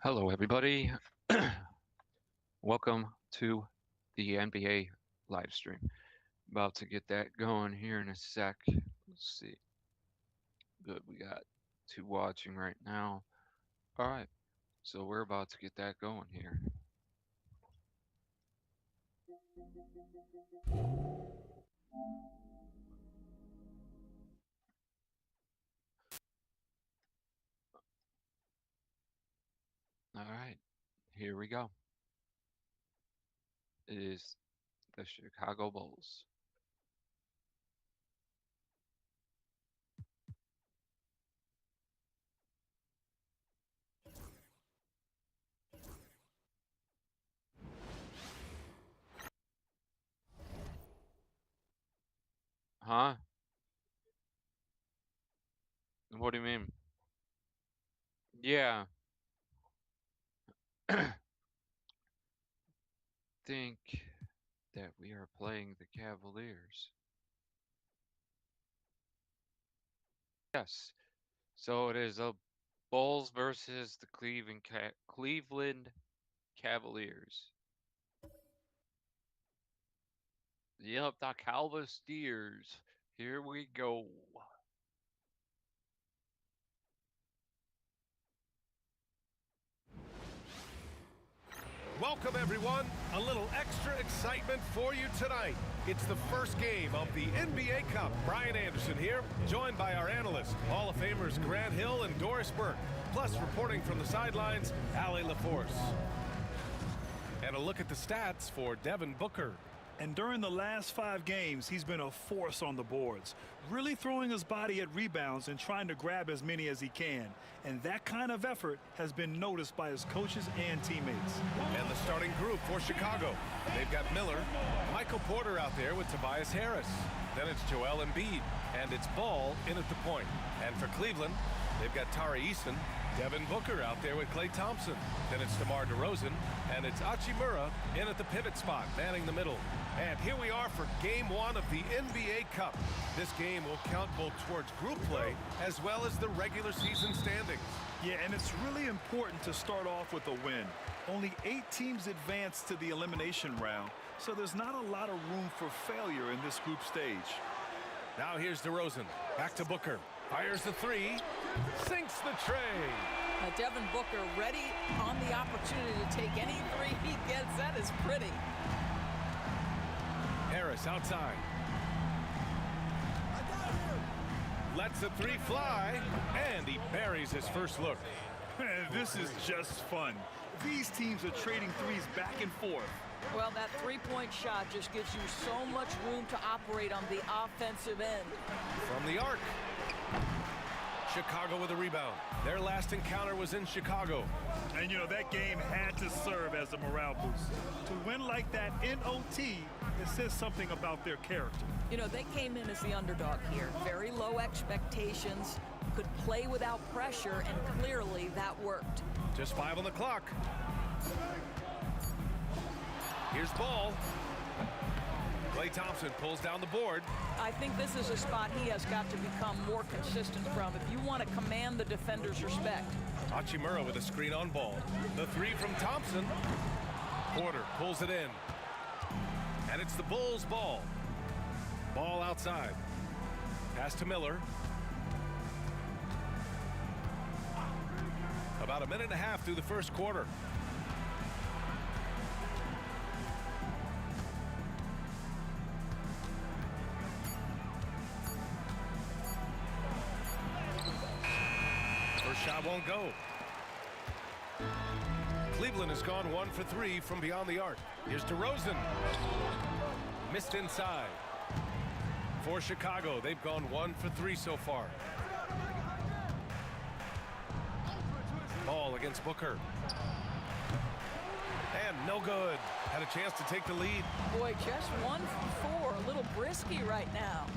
Hello, everybody. Welcome to the NBA live stream. About to get that going here in a sec. Let's see. Good, we got two watching right now. All right, so we're about to get that going here. All right, here we go. It is the Chicago Bulls. Huh? What do you mean? Yeah, think that we are playing the Cavaliers. Yes. So it is the Bulls versus the Cleveland Cavaliers. Yep, the Cavaliers. Here we go. Welcome, everyone. A little extra excitement for you tonight. It's the first game of the NBA Cup. Brian Anderson here, joined by our analysts, Hall of Famers Grant Hill and Doris Burke. Plus, reporting from the sidelines, Allie LaForce. And a look at the stats for Devin Booker. And during the last 5 games, he's been a force on the boards, really throwing his body at rebounds and trying to grab as many as he can. And that kind of effort has been noticed by his coaches and teammates. And the starting group for Chicago. They've got Miller, Michael Porter out there with Tobias Harris. Then it's Joel Embiid, and it's Ball in at the point. And for Cleveland, they've got Tari Eason, Devin Booker out there with Klay Thompson. Then it's DeMar DeRozan, and it's Hachimura in at the pivot spot, manning the middle. And here we are for Game 1 of the NBA Cup. This game will count both towards group play as well as the regular season standings. Yeah, and it's really important to start off with a win. Only 8 teams advance to the elimination round, so there's not a lot of room for failure in this group stage. Now here's DeRozan. Back to Booker. Fires the 3. Sinks the tray. Now Devin Booker ready on the opportunity to take any 3 he gets. That is pretty. Harris outside. Lets the 3 fly, and he buries his first look. This is just fun. These teams are trading threes back and forth. Well, that three-point shot just gives you so much room to operate on the offensive end. From the arc. Chicago with a rebound. Their last encounter was in Chicago. And, you know, that game had to serve as a morale boost. To win like that in OT, it says something about their character. You know, they came in as the underdog here. Very low expectations, could play without pressure, and clearly that worked. Just 5 on the clock. Here's Ball. Klay Thompson pulls down the board. I think this is a spot he has got to become more consistent from if you want to command the defender's respect. Hachimura with a screen on Ball. The 3 from Thompson. Porter pulls it in. And it's the Bulls' ball. Ball outside. Pass to Miller. About a minute and a half through the first quarter. First shot won't go. Cleveland has gone 1 for 3 from beyond the arc. Here's DeRozan. Missed inside. For Chicago, they've gone 1 for 3 so far. Ball against Booker. And no good. Had a chance to take the lead. Boy, just 1 from 4. A little brisky right now.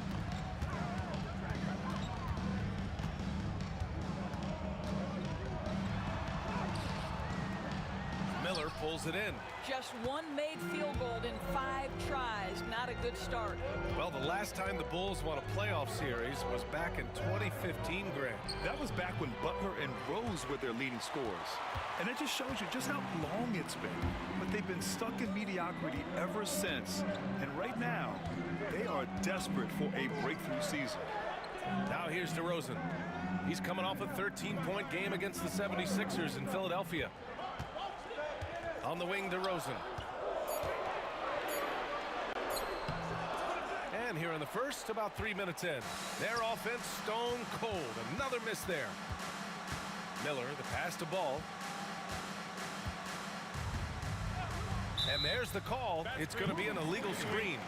Miller pulls it in. Just one made field goal in 5 tries. Not a good start. Well, the last time the Bulls won a playoff series was back in 2015, Grant. That was back when Butler and Rose were their leading scorers. And it just shows you just how long it's been. But they've been stuck in mediocrity ever since. And right now, they are desperate for a breakthrough season. Now here's DeRozan. He's coming off a 13-point game against the 76ers in Philadelphia. On the wing, DeRozan. And here in the first, about 3 minutes in. Their offense stone cold. Another miss there. Miller, the pass to Ball. And there's the call. It's going to be an illegal screen.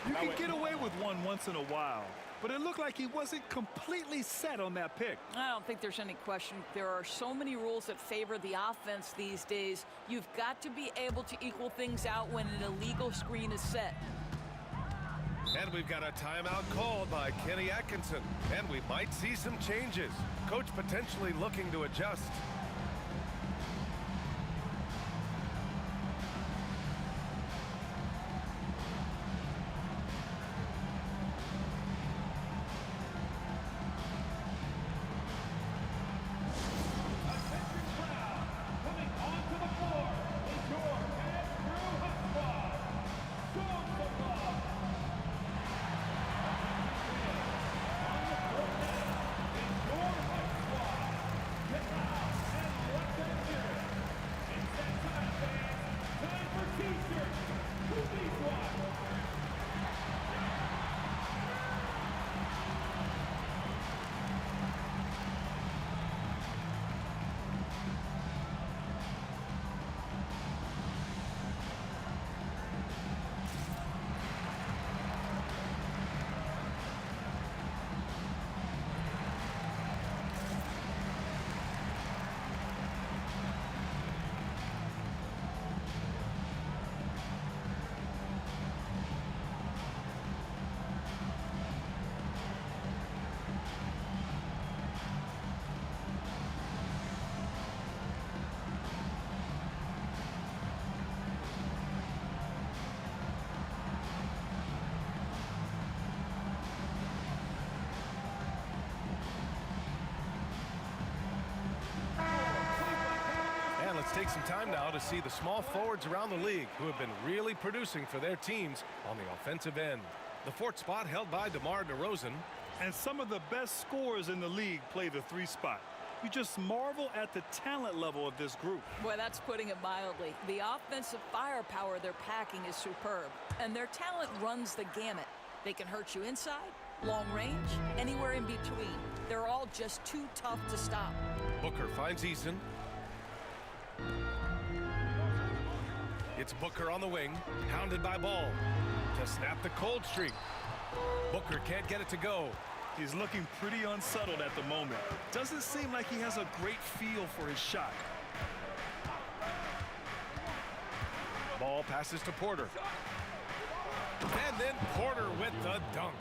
You can get away with one once in a while, but it looked like he wasn't completely set on that pick. I don't think there's any question. There are so many rules that favor the offense these days. You've got to be able to equal things out when an illegal screen is set. And we've got a timeout called by Kenny Atkinson. And we might see some changes. Coach potentially looking to adjust. Let's take some time now to see the small forwards around the league who have been really producing for their teams on the offensive end. The 4th spot held by DeMar DeRozan. And some of the best scorers in the league play the 3 spot. You just marvel at the talent level of this group. Boy, that's putting it mildly. The offensive firepower they're packing is superb, and their talent runs the gamut. They can hurt you inside, long range, anywhere in between. They're all just too tough to stop. Booker finds Eason. It's Booker on the wing, hounded by Ball to snap the cold streak. Booker can't get it to go. He's looking pretty unsettled at the moment. Doesn't seem like he has a great feel for his shot. Ball passes to Porter. And then Porter with the dunk.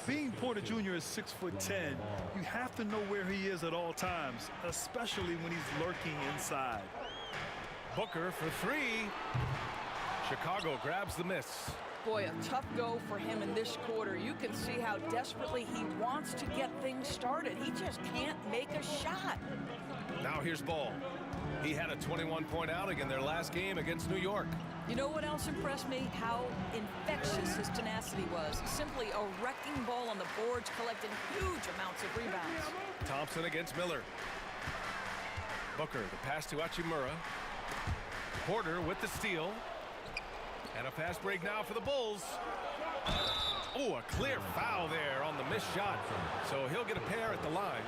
Being Porter Jr. is 6'10", you have to know where he is at all times, especially when he's lurking inside. Booker for 3. Chicago grabs the miss. Boy, a tough go for him in this quarter. You can see how desperately he wants to get things started. He just can't make a shot. Now here's Ball. He had a 21-point outing in their last game against New York. You know what else impressed me? How infectious his tenacity was. Simply a wrecking ball on the boards, collecting huge amounts of rebounds. Thompson against Miller. Booker, the pass to Hachimura. Porter with the steal. And a fast break now for the Bulls. Oh, a clear foul there on the missed shot. So he'll get a pair at the line.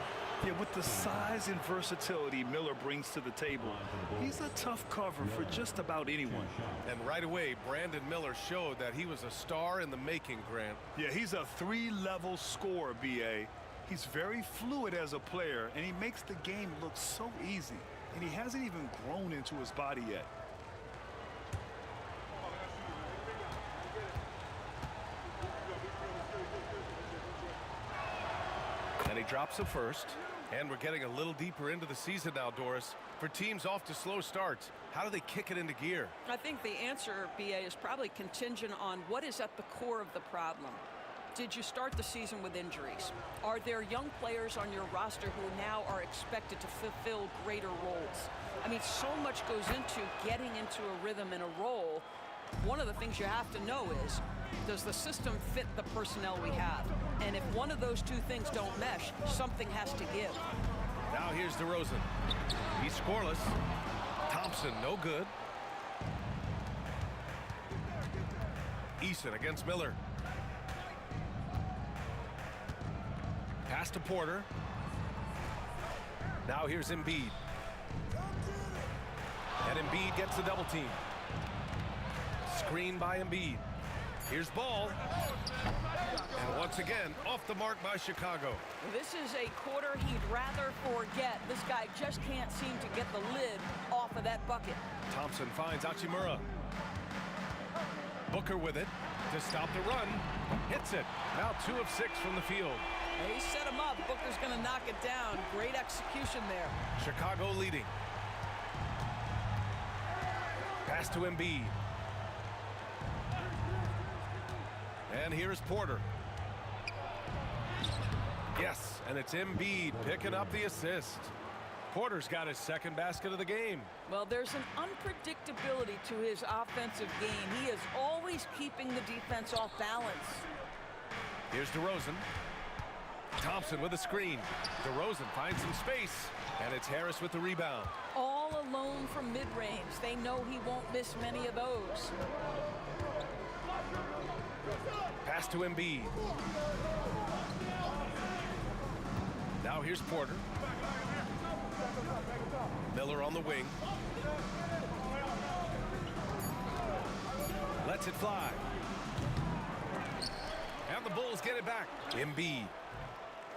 Yeah, with the size and versatility Miller brings to the table, he's a tough cover for just about anyone. And right away, Brandon Miller showed that he was a star in the making, Grant. Yeah, he's a 3-level scorer, B.A. He's very fluid as a player, and he makes the game look so easy. And he hasn't even grown into his body yet. And he drops the first. And we're getting a little deeper into the season now, Doris. For teams off to slow starts, how do they kick it into gear? I think the answer, BA, is probably contingent on what is at the core of the problem. Did you start the season with injuries? Are there young players on your roster who now are expected to fulfill greater roles? I mean, so much goes into getting into a rhythm and a role. One of the things you have to know is, does the system fit the personnel we have? And if one of those two things don't mesh, something has to give. Now here's DeRozan. He's scoreless. Thompson, no good. Eason against Miller. Pass to Porter. Now here's Embiid. And Embiid gets the double team. Screen by Embiid. Here's Ball. And once again, off the mark by Chicago. This is a quarter he'd rather forget. This guy just can't seem to get the lid off of that bucket. Thompson finds Hachimura. Booker with it to stop the run. Hits it. Now 2 of 6 from the field. He set him up. Booker's going to knock it down. Great execution there. Chicago leading. Pass to Embiid. And here's Porter. Yes, and it's Embiid picking up the assist. Porter's got his second basket of the game. Well, there's an unpredictability to his offensive game. He is always keeping the defense off balance. Here's DeRozan. Thompson with a screen. DeRozan finds some space, and it's Harris with the rebound. All alone from mid-range. They know he won't miss many of those. Pass to Embiid. Now here's Porter. Miller on the wing. Lets it fly. And the Bulls get it back. Embiid.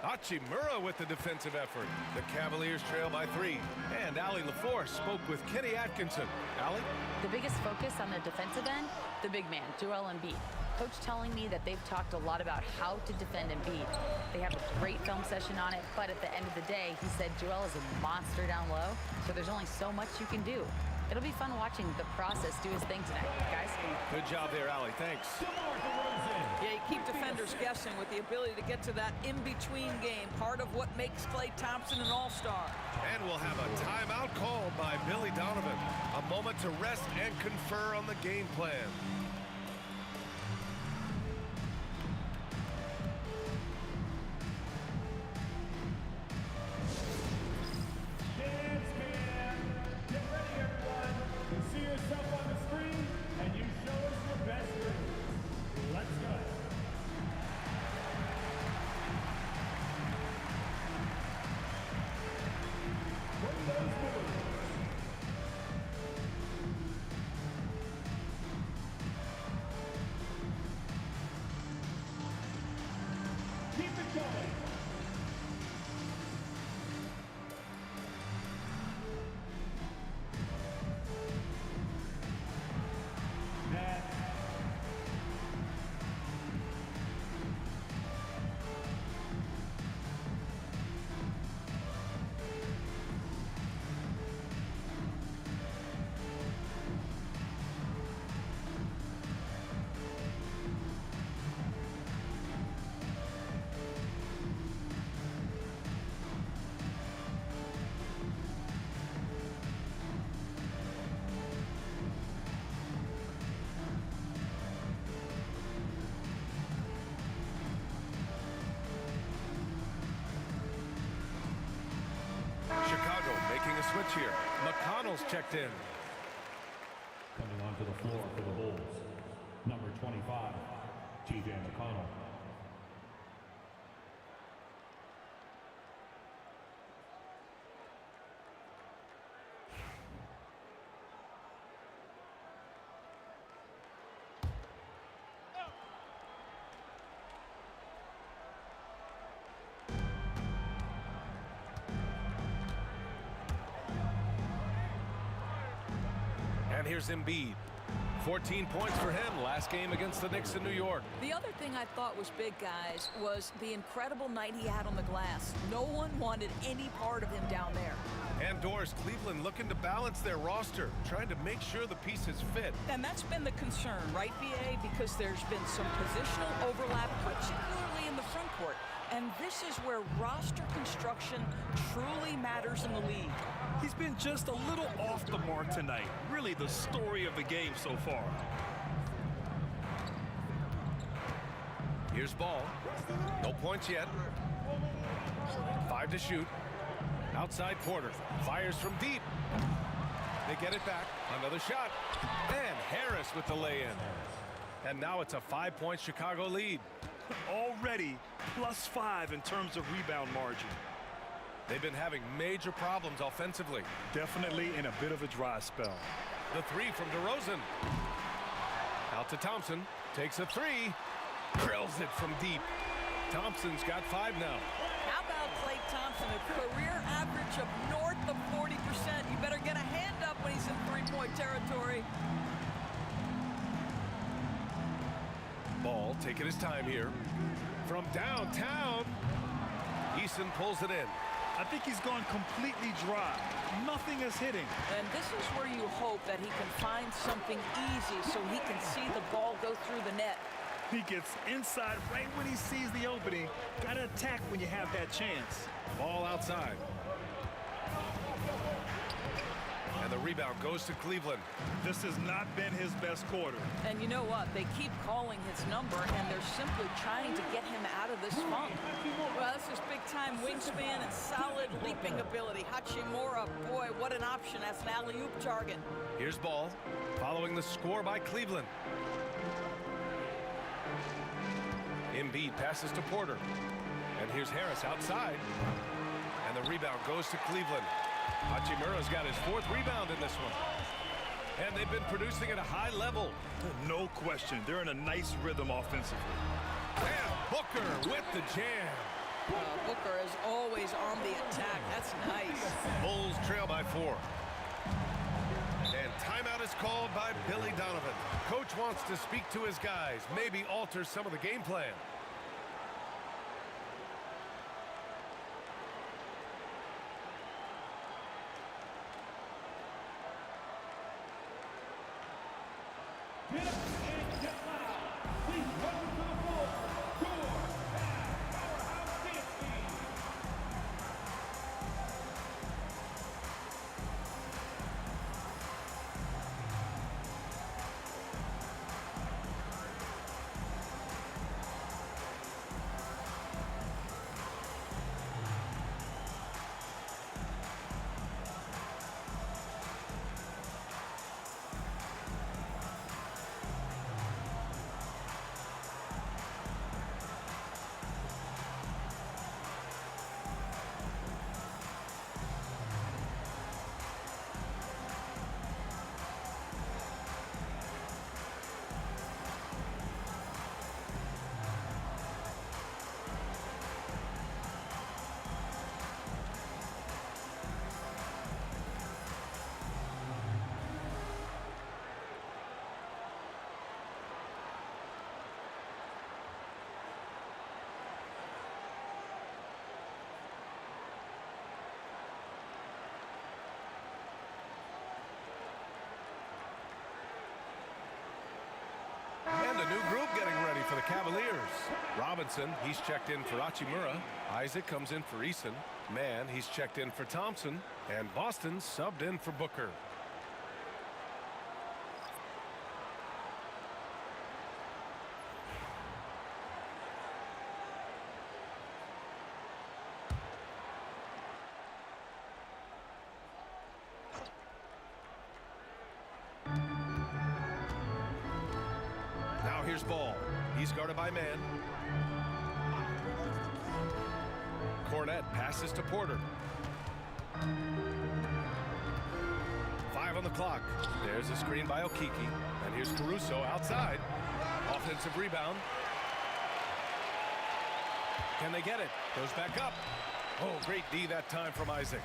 Hachimura with the defensive effort. The Cavaliers trail by 3. And Allie LaForce spoke with Kenny Atkinson. Allie? The biggest focus on the defensive end, the big man, Joel Embiid. Coach telling me that they've talked a lot about how to defend Embiid. They have a great film session on it, but at the end of the day, he said Joel is a monster down low, so there's only so much you can do. It'll be fun watching the process do his thing tonight, guys. Good job there, Allie. Thanks. Yeah, you keep defenders guessing with the ability to get to that in-between game, part of what makes Klay Thompson an all-star. And we'll have a timeout called by Billy Donovan. A moment to rest and confer on the game plan. Chicago making a switch here. McConnell's checked in. Coming onto the floor for the Bulls, number 25, T.J. McConnell. And here's Embiid. 14 points for him last game against the Knicks in New York. The other thing I thought was big, guys, was the incredible night he had on the glass. No one wanted any part of him down there. And Doris, Cleveland looking to balance their roster, trying to make sure the pieces fit. And that's been the concern, right, BA? Because there's been some positional overlap, particularly in the front court. And this is where roster construction truly matters in the league. He's been just a little off the mark tonight. Really the story of the game so far. Here's Ball. No points yet. 5 to shoot. Outside Porter. Fires from deep. They get it back. Another shot. And Harris with the lay-in. And now it's a 5-point Chicago lead. Already +5 in terms of rebound margin. They've been having major problems offensively. Definitely in a bit of a dry spell. The 3 from DeRozan. Out to Thompson. Takes a 3. Drills it from deep. Thompson's got 5 now. How about Klay Thompson, a career average of north of 40%? You better get a hand up when he's in three-point territory. Ball taking his time here. From downtown, Eason pulls it in. I think he's gone completely dry. Nothing is hitting. And this is where you hope that he can find something easy so he can see the ball go through the net. He gets inside right when he sees the opening. Gotta attack when you have that chance. Ball outside. And the rebound goes to Cleveland. This has not been his best quarter. And you know what? They keep calling his number, and they're simply trying to get him out of this funk. Well, this is big-time wingspan and solid leaping ability. Hachimura, boy, what an option as an alley-oop target. Here's Ball, following the score by Cleveland. Embiid passes to Porter. And here's Harris outside. And the rebound goes to Cleveland. Hachimura's got his 4th rebound in this one. And they've been producing at a high level. No question. They're in a nice rhythm offensively. And Booker with the jam. Booker is always on the attack. That's nice. Bulls trail by 4. And timeout is called by Billy Donovan. Coach wants to speak to his guys, maybe alter some of the game plan. And a new group getting ready for the Cavaliers. Robinson, he's checked in for Hachimura. Isaac comes in for Eason. Mann, he's checked in for Thompson. And Boston subbed in for Booker. Now here's Ball. He's guarded by Mann. Cornette passes to Porter. 5 on the clock. There's a screen by Okeke. And here's Caruso outside. Offensive rebound. Can they get it? Goes back up. Oh, great D that time from Isaac.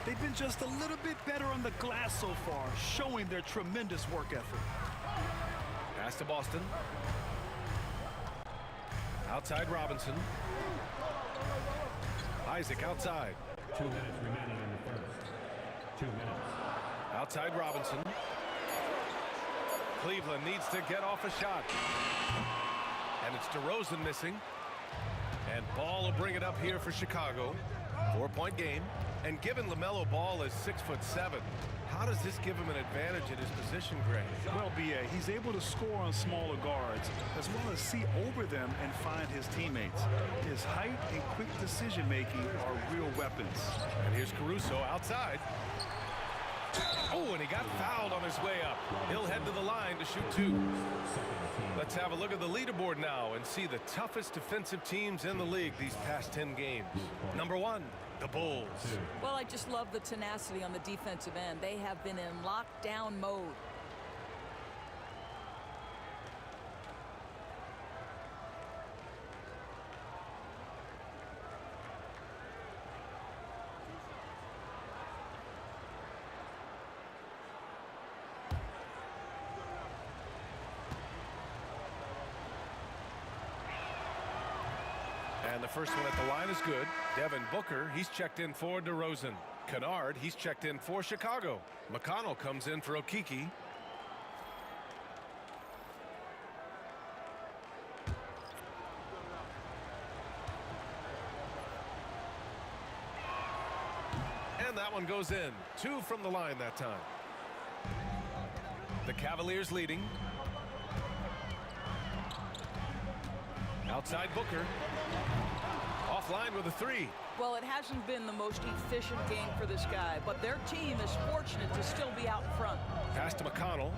They've been just a little bit better on the glass so far, showing their tremendous work ethic. Pass to Boston. Outside Robinson. Isaac outside. 2 minutes remaining in the first. 2 minutes. Outside Robinson. Cleveland needs to get off a shot. And it's DeRozan missing. And Ball will bring it up here for Chicago. 4-point game. And given LaMelo Ball is 6'7", how does this give him an advantage in his position, Greg? Well, B.A., he's able to score on smaller guards, as well as see over them and find his teammates. His height and quick decision-making are real weapons. And here's Caruso outside. Oh, and he got fouled on his way up. He'll head to the line to shoot 2. Let's have a look at the leaderboard now and see the toughest defensive teams in the league these past 10 games. Number 1, the Bulls. Well, I just love the tenacity on the defensive end. They have been in lockdown mode. And the first one at the line is good. Devin Booker, he's checked in for DeRozan. Kennard, he's checked in for Chicago. McConnell comes in for Okeke. And that one goes in. 2 from the line that time. The Cavaliers leading. Outside Booker. Offline with a 3. Well, it hasn't been the most efficient game for this guy, but their team is fortunate to still be out in front. Pass to McConnell.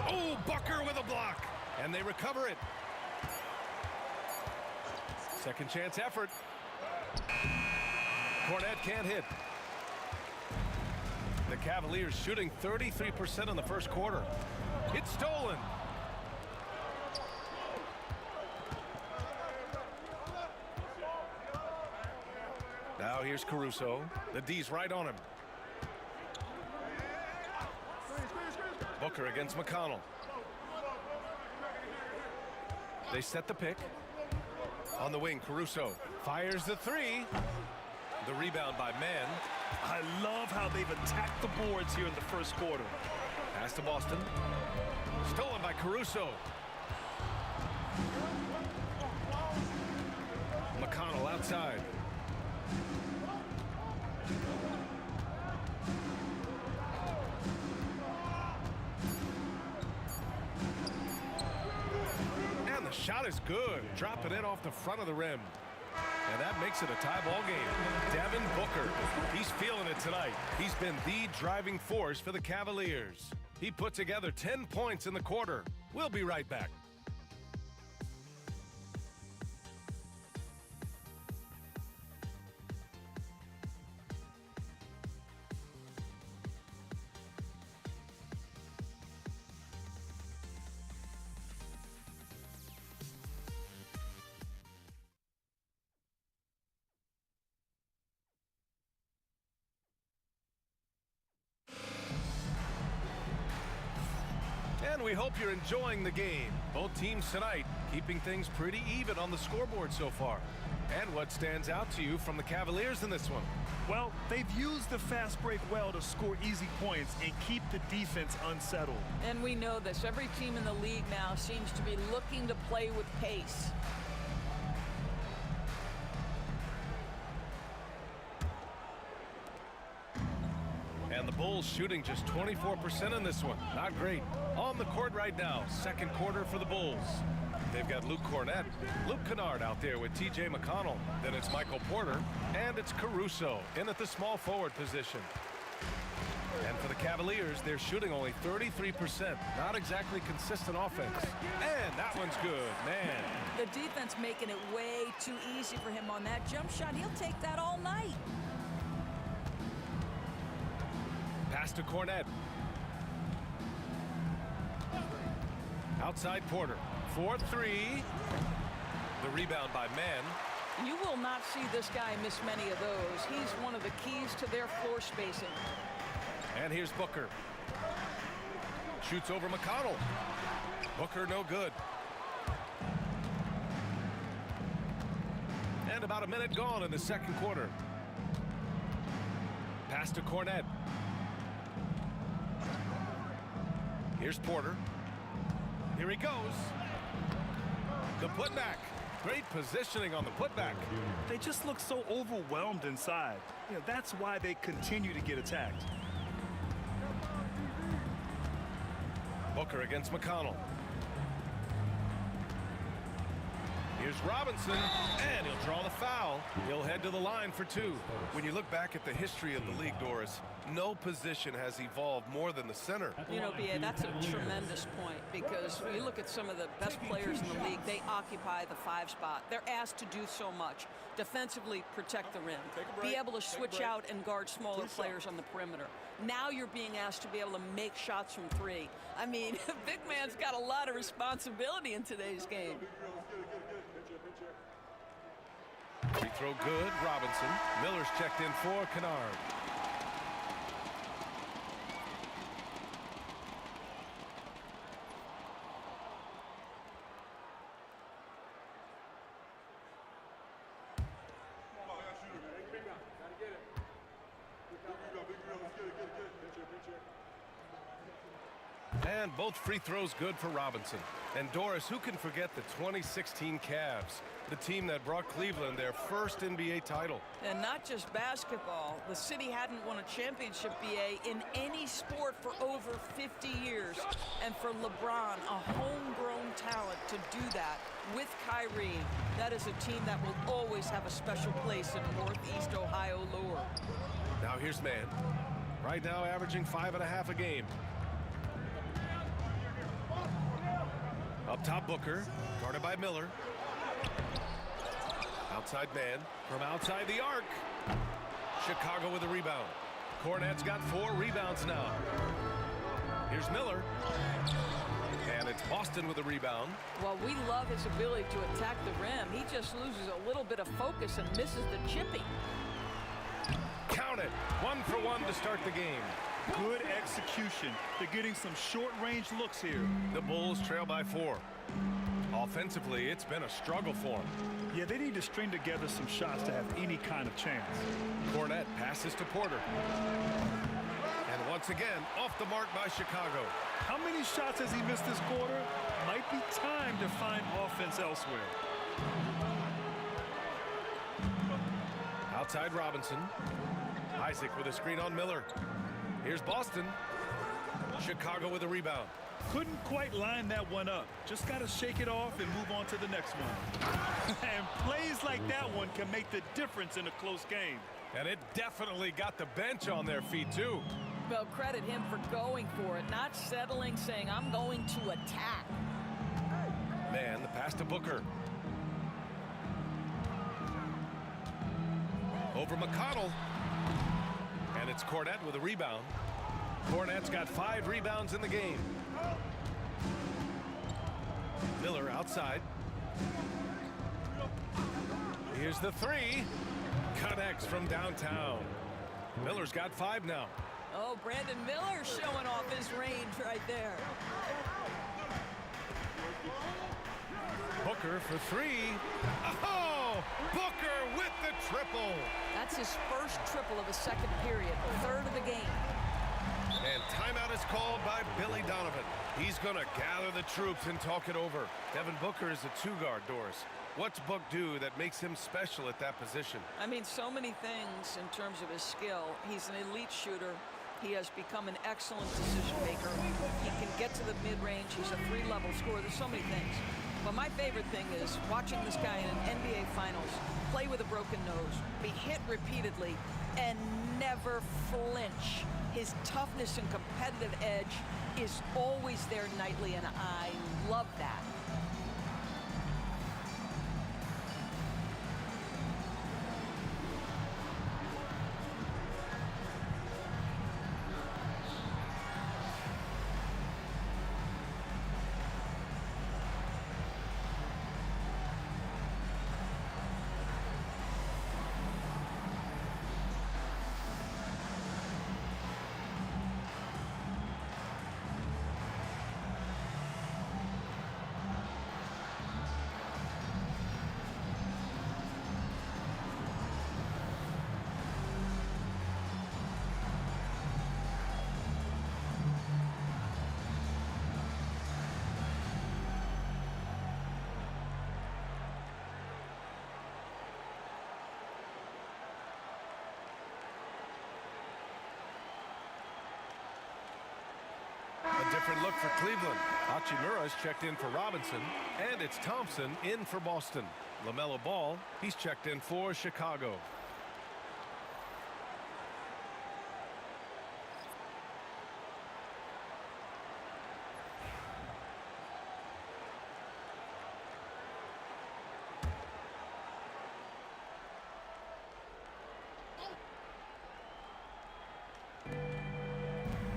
Oh, Booker with a block. And they recover it. Second chance effort. Cornette can't hit. The Cavaliers shooting 33% in the first quarter. It's stolen. Now here's Caruso. The D's right on him. Booker against McConnell. They set the pick. On the wing, Caruso fires the 3. The rebound by Mann. I love how they've attacked the boards here in the first quarter. Pass to Boston. Stolen by Caruso. McConnell outside. And the shot is good. Dropping it off the front of the rim. And that makes it a tie ball game. Devin Booker, he's feeling it tonight. He's been the driving force for the Cavaliers. He put together 10 points in the quarter. We'll be right back. And we hope you're enjoying the game. Both teams tonight keeping things pretty even on the scoreboard so far. And what stands out to you from the Cavaliers in this one? Well, they've used the fast break well to score easy points and keep the defense unsettled. And we know this. Every team in the league now seems to be looking to play with pace. And the Bulls shooting just 24% in this one. Not great. On the court right now, second quarter for the Bulls. They've got Luke Cornette, Luke Kennard out there with T.J. McConnell. Then it's Michael Porter, and it's Caruso in at the small forward position. And for the Cavaliers, they're shooting only 33%. Not exactly consistent offense. And that one's good, man. The defense making it way too easy for him on that jump shot. He'll take that all night. Pass to Cornette. Outside Porter. for three. The rebound by Mann. You will not see this guy miss many of those. He's one of the keys to their floor spacing. And here's Booker. Shoots over McConnell. Booker no good. And about a minute gone in the second quarter. Pass to Cornette. Here's Porter. Here he goes. The putback. Great positioning on the putback. They just look so overwhelmed inside. You know, that's why they continue to get attacked. Booker against McConnell. Here's Robinson, and he'll draw the foul. He'll head to the line for two. When you look back at the history of the league, Doris, no position has evolved more than the center. You know, B.A., that's a tremendous point, because when you look at some of the best players in the league, they occupy the 5 spot. They're asked to do so much. Defensively, protect the rim. Be able to switch out and guard smaller players on the perimeter. Now you're being asked to be able to make shots from 3. I mean, big man's got a lot of responsibility in today's game. Free throw good, Robinson. Miller's checked in for Kennard. And both free throws good for Robinson. And Doris, who can forget the 2016 Cavs, the team that brought Cleveland their first NBA title? And not just basketball. The city hadn't won a championship, B.A., in any sport for over 50 years. And for LeBron, a homegrown talent, to do that with Kyrie, that is a team that will always have a special place in Northeast Ohio lore. Now here's Mann. Right now averaging 5.5 a game. Up top, Booker, guarded by Miller. Outside Mann, from outside the arc. Chicago with a rebound. Cornette's got 4 rebounds now. Here's Miller. And it's Boston with a rebound. Well, we love his ability to attack the rim. He just loses a little bit of focus and misses the chipping. Count it. 1 for 1 to start the game. Good execution. They're getting some short-range looks here. The Bulls trail by 4. Offensively, it's been a struggle for them. Yeah, they need to string together some shots to have any kind of chance. Cornette passes to Porter. And once again, off the mark by Chicago. How many shots has he missed this quarter? Might be time to find offense elsewhere. Outside Robinson. Isaac with a screen on Miller. Here's Boston. Chicago with a rebound. Couldn't quite line that one up. Just got to shake it off and move on to the next one. And plays like that one can make the difference in a close game. And it definitely got the bench on their feet, too. Well, credit him for going for it, not settling, saying, I'm going to attack. Man, the pass to Booker. Over McConnell. And it's Cornette with a rebound. Cornette's got 5 rebounds in the game. Miller outside. Here's the 3. Connects from downtown. Miller's got 5 now. Oh, Brandon Miller showing off his range right there. Booker for 3. Oh! Booker with the triple. That's his first triple of the second period, third of the game. And timeout is called by Billy Donovan. He's going to gather the troops and talk it over. Devin Booker is a 2-guard, Doris. What's Book do that makes him special at that position? I mean, so many things in terms of his skill. He's an elite shooter. He has become an excellent decision maker. He can get to the mid-range. He's a 3-level scorer. There's so many things. But my favorite thing is watching this guy in an NBA Finals play with a broken nose, be hit repeatedly, and never flinch. His toughness and competitive edge is always there nightly, and I love that. different look for Cleveland. Hachimura's checked in for Robinson, and it's Thompson in for Boston. LaMelo Ball, he's checked in for Chicago.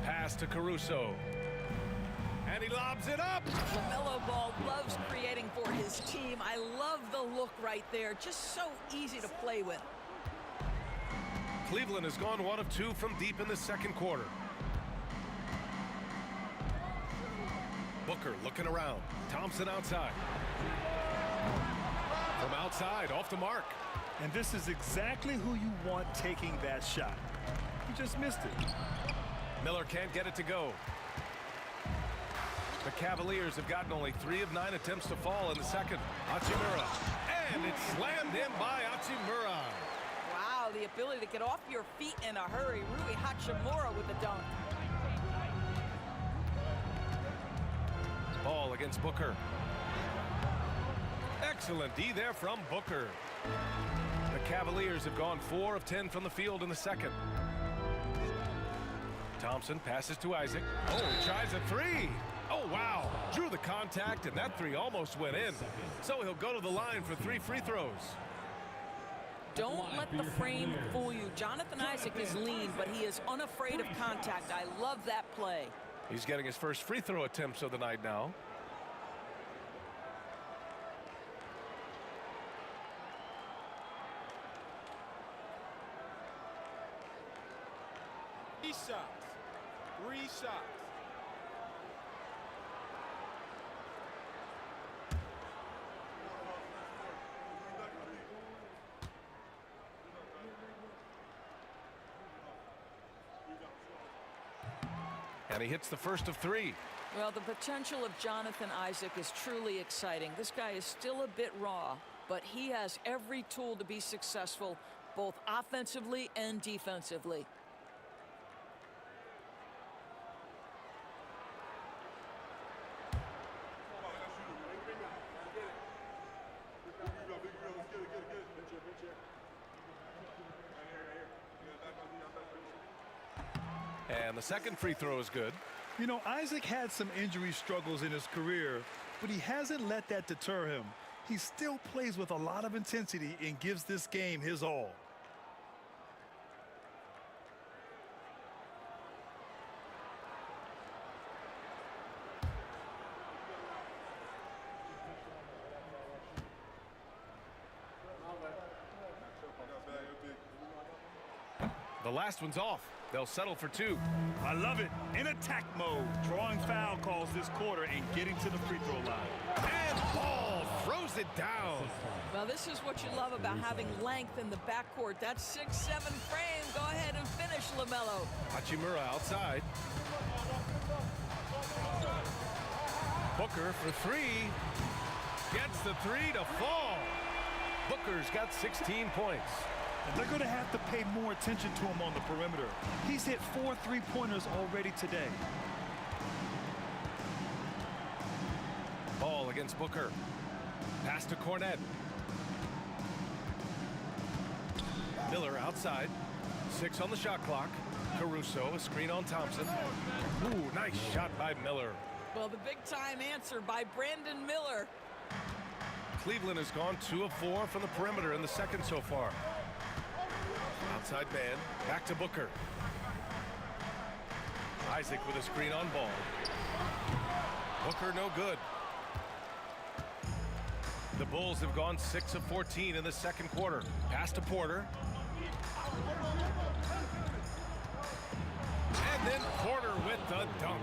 Pass to Caruso. And he lobs it up. LaMelo Ball loves creating for his team. I love the look right there. Just so easy to play with. Cleveland has gone 1 of 2 from deep in the second quarter. Booker looking around. Thompson outside. From outside, off the mark. And this is exactly who you want taking that shot. He just missed it. Miller can't get it to go. The Cavaliers have gotten only 3 of 9 attempts to fall in the second. Hachimura. And it's slammed in by Hachimura. Wow, the ability to get off your feet in a hurry. Rui Hachimura with the dunk. Ball against Booker. Excellent D there from Booker. The Cavaliers have gone 4 of 10 from the field in the second. Thompson passes to Isaac. Oh, he tries a 3. Oh, wow. Drew the contact, and that 3 almost went in. So he'll go to the line for 3 free throws. Don't let the frame fool you. Jonathan Isaac is lean, but he is unafraid of contact. I love that play. He's getting his first free throw attempts of the night now. Three shots. And he hits the first of 3. Well, the potential of Jonathan Isaac is truly exciting. This guy is still a bit raw, but he has every tool to be successful, both offensively and defensively. And the second free throw is good. You know, Isaac had some injury struggles in his career, but he hasn't let that deter him. He still plays with a lot of intensity and gives this game his all. The last one's off. They'll settle for 2. I love it. In attack mode, drawing foul calls this quarter and getting to the free throw line. And Ball throws it down. Well, this is what you love about having length in the backcourt. That 6'7" frame. Go ahead and finish, LaMelo. Hachimura outside. Booker for 3. Gets the 3 to fall. Booker's got 16 points. And they're going to have to pay more attention to him on the perimeter. He's hit 4 3-pointers already today. Ball against Booker. Pass to Cornet. Miller outside. 6 on the shot clock. Caruso, a screen on Thompson. Ooh, nice shot by Miller. Well, the big-time answer by Brandon Miller. Cleveland has gone 2 of 4 from the perimeter in the second so far. Outside man, back to Booker. Isaac with a screen on Ball. Booker no good. The Bulls have gone 6 of 14 in the second quarter. Pass to Porter. And then Porter with the dunk.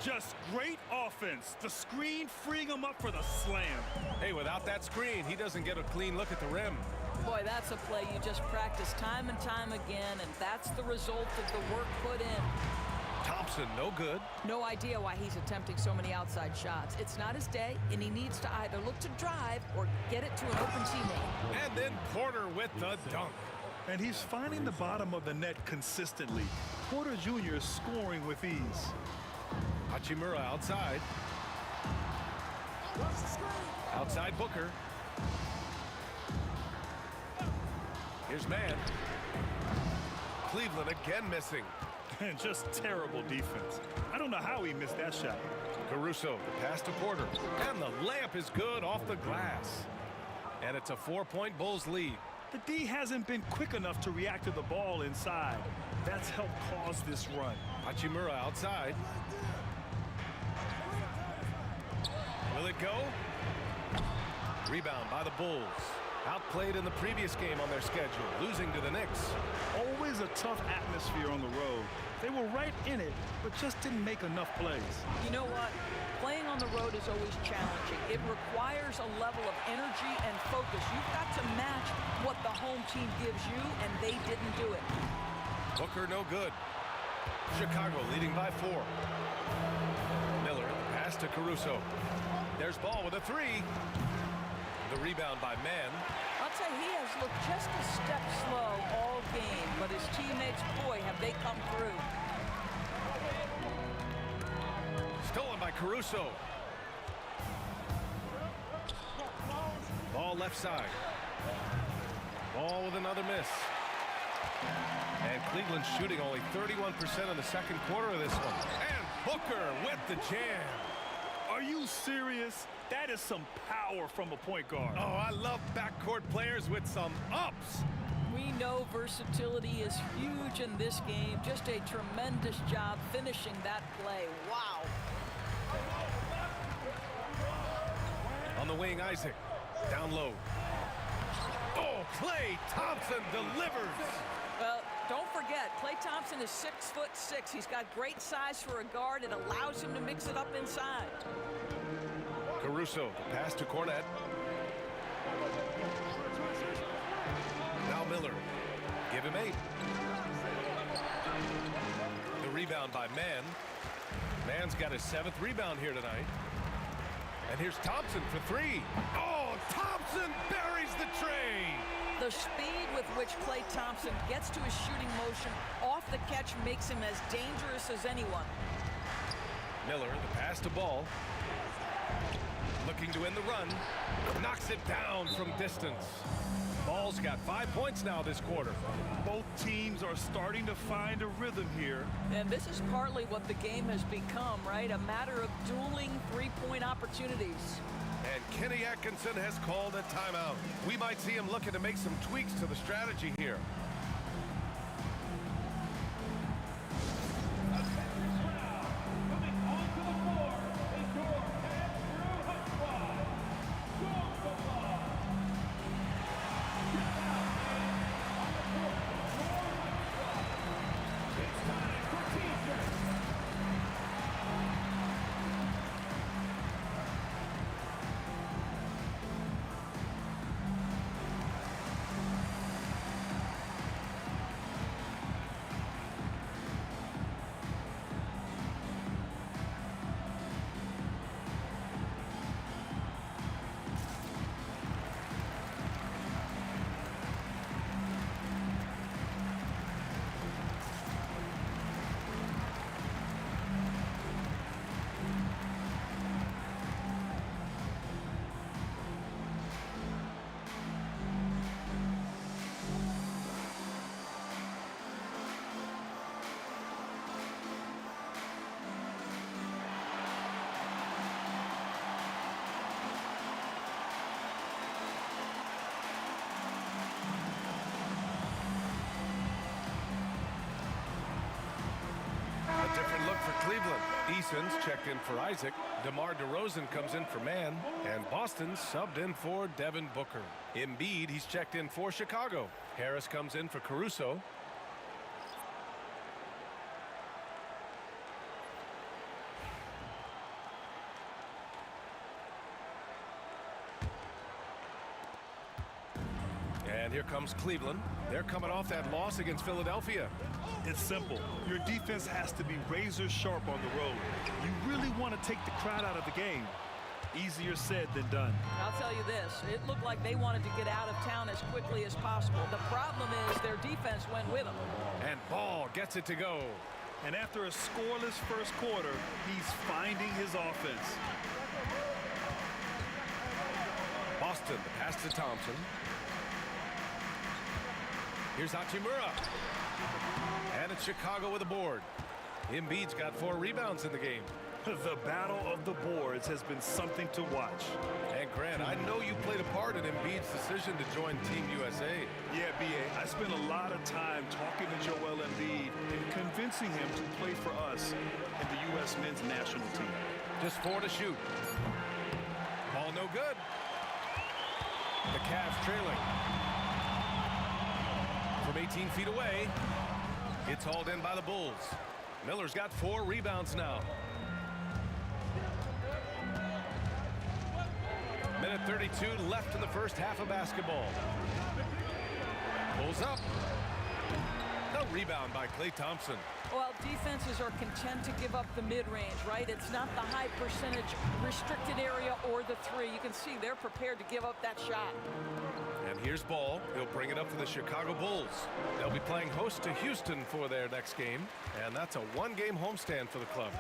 Just great offense. The screen freeing him up for the slam. Hey, without that screen, he doesn't get a clean look at the rim. Boy, that's a play you just practice time and time again, and that's the result of the work put in. Thompson, no good. No idea why he's attempting so many outside shots. It's not his day, and he needs to either look to drive or get it to an open teammate. And then Porter with the dunk. And he's finding the bottom of the net consistently. Porter Jr. is scoring with ease. Hachimura outside. Outside Booker. Here's Mann. Cleveland again missing. And just terrible defense. I don't know how he missed that shot. Caruso, the pass to Porter. And the layup is good off the glass. And it's a 4-point Bulls lead. The D hasn't been quick enough to react to the ball inside. That's helped cause this run. Hachimura outside. Will it go? Rebound by the Bulls. Outplayed in the previous game on their schedule, losing to the Knicks. Always a tough atmosphere on the road. They were right in it, but just didn't make enough plays. You know what? Playing on the road is always challenging. It requires a level of energy and focus. You've got to match what the home team gives you, and they didn't do it. Booker no good. Chicago leading by 4. Miller, the pass to Caruso. There's Ball with a 3. The rebound by Mann. I'll tell you, he has looked just a step slow all game, but his teammates, boy, have they come through. Stolen by Caruso. Ball left side. Ball with another miss. And Cleveland shooting only 31% in the second quarter of this one. And Booker with the jam. Are you serious? That is some power from a point guard. Oh, I love backcourt players with some ups. We know versatility is huge in this game. Just a tremendous job finishing that play. Wow. On the wing, Isaac. Down low. Oh, Klay Thompson delivers. Well, don't forget, Klay Thompson is 6'6". He's got great size for a guard. It allows him to mix it up inside. Caruso, the pass to Cornette. Now Miller. Give him 8. The rebound by Mann. Mann's got his 7th rebound here tonight. And here's Thompson for 3. Oh, Thompson buries the tray. The speed with which Klay Thompson gets to his shooting motion off the catch makes him as dangerous as anyone. Miller, the pass to Ball. Looking to end the run. Knocks it down from distance. Ball's got 5 points now this quarter. Both teams are starting to find a rhythm here. And this is partly what the game has become, right? A matter of dueling three-point opportunities. And Kenny Atkinson has called a timeout. We might see him looking to make some tweaks to the strategy here. Different look for Cleveland. Eason's checked in for Isaac. DeMar DeRozan comes in for Mann. And Boston subbed in for Devin Booker. Embiid, he's checked in for Chicago. Harris comes in for Caruso. And here comes Cleveland. They're coming off that loss against Philadelphia. It's simple. Your defense has to be razor sharp on the road. You really want to take the crowd out of the game. Easier said than done. I'll tell you this, it looked like they wanted to get out of town as quickly as possible. The problem is their defense went with them. And Ball gets it to go. And after a scoreless first quarter, he's finding his offense. Boston, the pass to Thompson. Here's Hachimura. And it's Chicago with a board. Embiid's got 4 rebounds in the game. The battle of the boards has been something to watch. And Grant, I know you played a part in Embiid's decision to join Team USA. Yeah, B.A., I spent a lot of time talking to Joel Embiid and convincing him to play for us in the U.S. men's national team. Just 4 to shoot. Ball no good. The Cavs trailing. From 18 feet away, it's hauled in by the Bulls. Miller's got 4 rebounds now. Minute 32 left in the first half of basketball. Bulls up. No rebound by Klay Thompson. Well, defenses are content to give up the mid-range, right? It's not the high percentage restricted area or the 3. You can see they're prepared to give up that shot. And here's Ball. He'll bring it up for the Chicago Bulls. They'll be playing host to Houston for their next game, and that's a 1-game homestand for the club.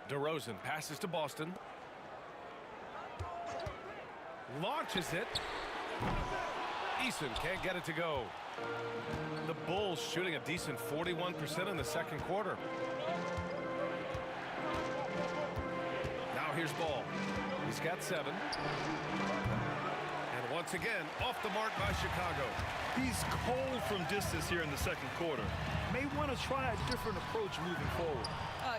DeRozan passes to Boston. Launches it. Eason can't get it to go. The Bulls shooting a decent 41% in the second quarter. Now here's Ball. He's got 7. And once again, off the mark by Chicago. He's cold from distance here in the second quarter. May want to try a different approach moving forward.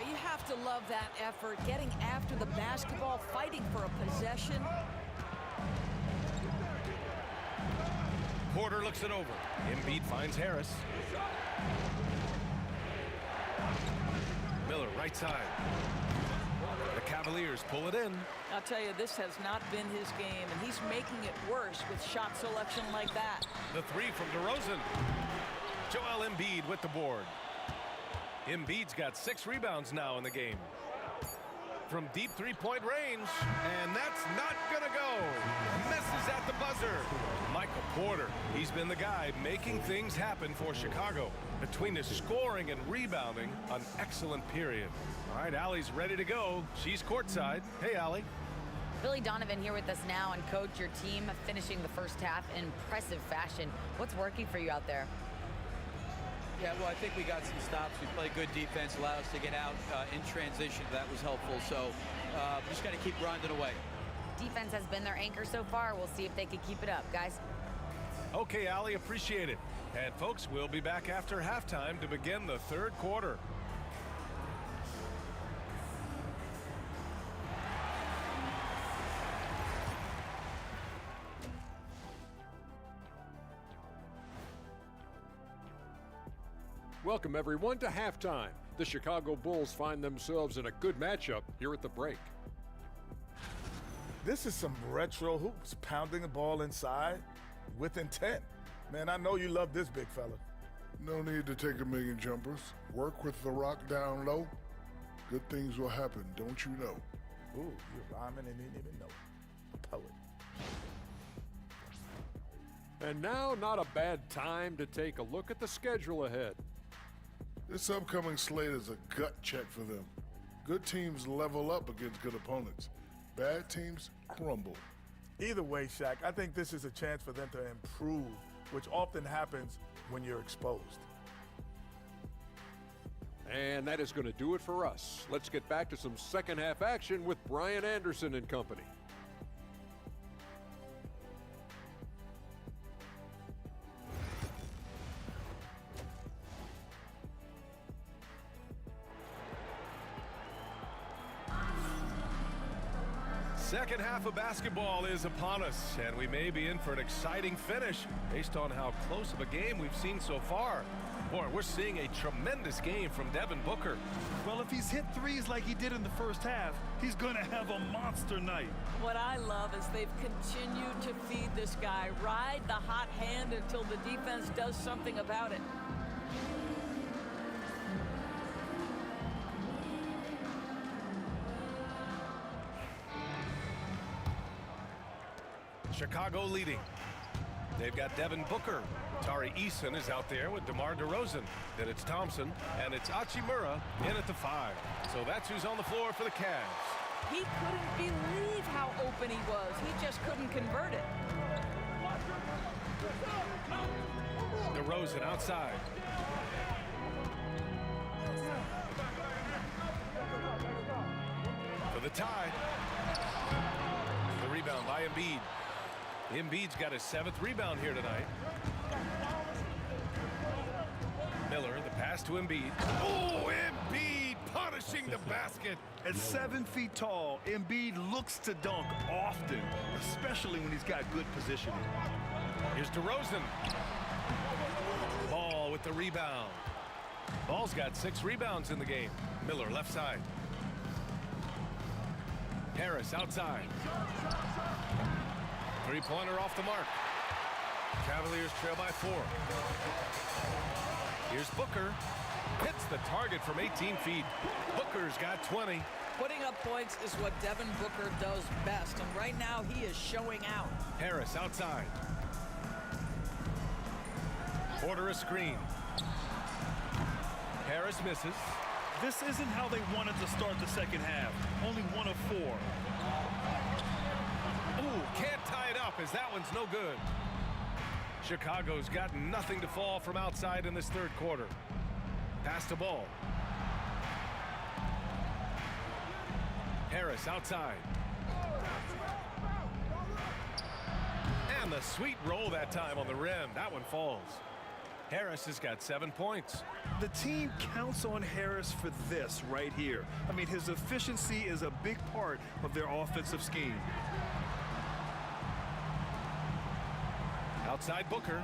You have to love that effort, getting after the basketball, fighting for a possession. Porter looks it over. Embiid finds Harris. Miller right side. The Cavaliers pull it in. I'll tell you, this has not been his game, and he's making it worse with shot selection like that. The 3 from DeRozan. Joel Embiid with the board. Embiid's got 6 rebounds now in the game. From deep 3-point range, and that's not gonna go. Misses at the buzzer. Michael Porter, he's been the guy making things happen for Chicago. Between his scoring and rebounding, an excellent period. All right, Allie's ready to go. She's courtside. Hey, Allie. Billy Donovan here with us now, and coach, your team finishing the first half in impressive fashion. What's working for you out there? Yeah, well, I think we got some stops. We played good defense, allowed us to get out in transition. That was helpful. So just got to keep grinding away. Defense has been their anchor so far. We'll see if they can keep it up, guys. Okay, Allie, appreciate it. And folks, we'll be back after halftime to begin the third quarter. Welcome, everyone, to halftime. The Chicago Bulls find themselves in a good matchup here at the break. This is some retro hoops, pounding the ball inside with intent. Man, I know you love this, big fella. No need to take a million jumpers. Work with the rock down low. Good things will happen, don't you know? Ooh, you're rhyming and didn't even know. A poet. And now, not a bad time to take a look at the schedule ahead. This upcoming slate is a gut check for them. Good teams level up against good opponents. Bad teams crumble. Either way, Shaq, I think this is a chance for them to improve, which often happens when you're exposed. And that is going to do it for us. Let's get back to some second half action with Brian Anderson and company. Second half of basketball is upon us, and we may be in for an exciting finish based on how close of a game we've seen so far. Boy, we're seeing a tremendous game from Devin Booker. Well, if he's hit threes like he did in the first half, he's going to have a monster night. What I love is they've continued to feed this guy, ride the hot hand until the defense does something about it. Chicago leading. They've got Devin Booker. Tari Eason is out there with DeMar DeRozan. Then it's Thompson, and it's Hachimura in at the 5. So that's who's on the floor for the Cavs. He couldn't believe how open he was. He just couldn't convert it. DeRozan outside. For the tie. The rebound by Embiid. Embiid's got his 7th rebound here tonight. Miller, the pass to Embiid. Oh, Embiid punishing the basket. At 7 feet tall, Embiid looks to dunk often, especially when he's got good positioning. Here's DeRozan. Ball with the rebound. Ball's got 6 rebounds in the game. Miller left side. Harris outside. Three-pointer off the mark. Cavaliers trail by 4. Here's Booker. Hits the target from 18 feet. Booker's got 20. Putting up points is what Devin Booker does best, and right now he is showing out. Harris outside. Porter a screen. Harris misses. This isn't how they wanted to start the second half. Only 1 of 4. Ooh, can't tie it up as that one's no good. Chicago's got nothing to fall from outside in this 3rd quarter. Pass the ball. Harris outside. And the sweet roll that time on the rim. That one falls. Harris has got 7 points. The team counts on Harris for this right here. I mean, his efficiency is a big part of their offensive scheme. Outside Booker.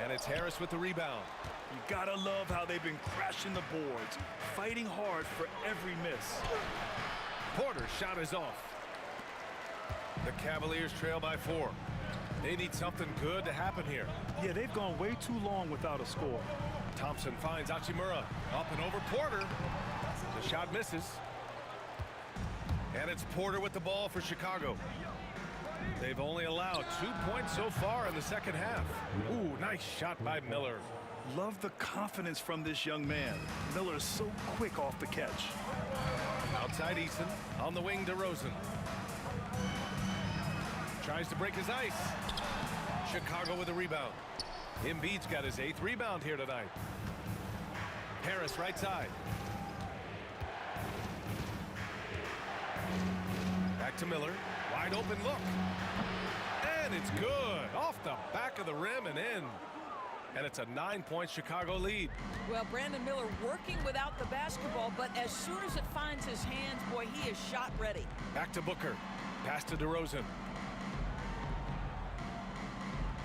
And it's Harris with the rebound. You gotta love how they've been crashing the boards, fighting hard for every miss. Porter's shot is off. The Cavaliers trail by 4. They need something good to happen here. Yeah, they've gone way too long without a score. Thompson finds Hachimura. Up and over Porter. The shot misses. And it's Porter with the ball for Chicago. They've only allowed 2 points so far in the second half. Ooh, nice shot by Miller. Love the confidence from this young man. Miller's so quick off the catch. Outside Eason. On the wing, DeRozan. Tries to break his ice. Chicago with a rebound. Embiid's got his 8th rebound here tonight. Harris right side. Back to Miller. Wide open look. And it's good. Off the back of the rim and in. And it's a 9-point Chicago lead. Well, Brandon Miller working without the basketball, but as soon as it finds his hands, boy, he is shot ready. Back to Booker. Pass to DeRozan.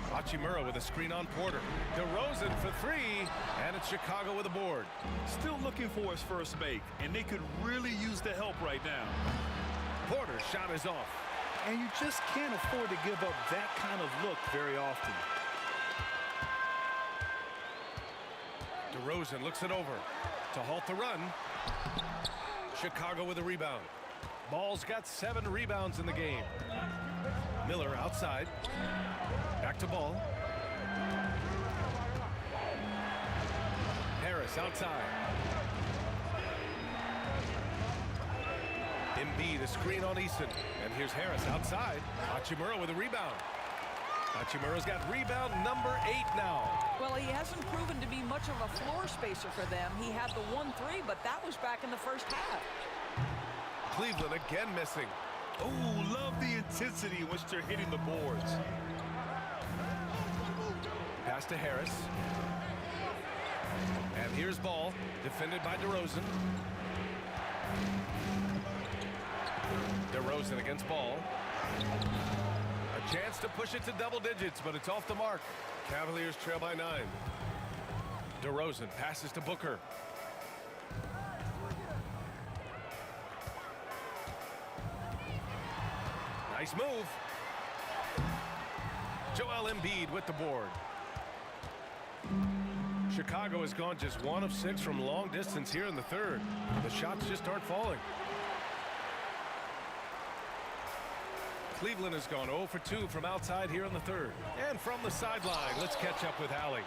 Hachimura with a screen on Porter. DeRozan for 3, and it's Chicago with a board. Still looking for his first make, and they could really use the help right now. Porter's shot is off. And you just can't afford to give up that kind of look very often. DeRozan looks it over to halt the run. Chicago with a rebound. Ball's got 7 rebounds in the game. Miller outside. Back to Ball. Harris outside. Embiid a screen on Eason. And here's Harris outside. Hachimura with a rebound. Hachimura's got rebound number 8 now. Well, he hasn't proven to be much of a floor spacer for them. He had the 1-3, but that was back in the first half. Cleveland again missing. Oh, love the intensity in which they're hitting the boards. Pass to Harris. And here's Ball, defended by DeRozan. DeRozan against Ball. A chance to push it to double digits, but it's off the mark. Cavaliers trail by 9. DeRozan passes to Booker. Nice move. Joel Embiid with the board. Chicago has gone just 1 of 6 from long distance here in the 3rd. The shots just aren't falling. Cleveland has gone 0 for 2 from outside here in the third. And from the sideline, let's catch up with Allie.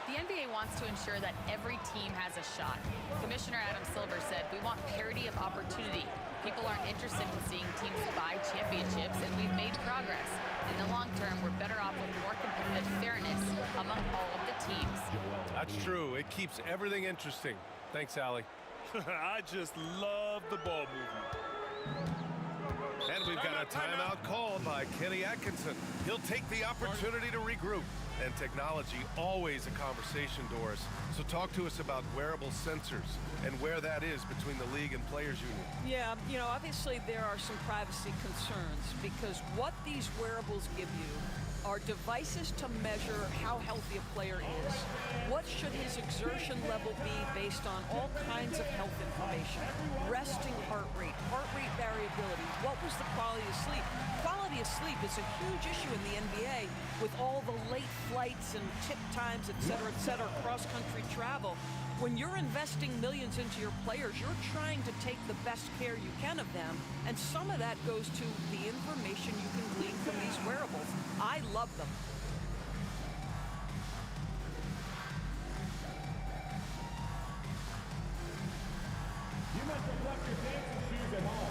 The NBA wants to ensure that every team has a shot. Commissioner Adam Silver said, "We want parity of opportunity. People aren't interested in seeing teams buy championships, and we've made progress. In the long term, we're better off with more competitive fairness among all of the teams." That's true. It keeps everything interesting. Thanks, Allie. I just love the ball movement. And we've got a timeout called by Kenny Atkinson. He'll take the opportunity to regroup. And technology, always a conversation, Doris. So talk to us about wearable sensors and where that is between the league and players union. Yeah, you know, obviously there are some privacy concerns because what these wearables give you are devices to measure how healthy a player is. What should his exertion level be based on all kinds of health information? Resting heart rate variability. What was the quality of sleep? Quality of sleep is a huge issue in the NBA with all the late flights and tip times, et cetera, cross-country travel. When you're investing millions into your players, you're trying to take the best care you can of them, and some of that goes to the information you can glean from these wearables. I love them. You must have left your dancing shoes at home.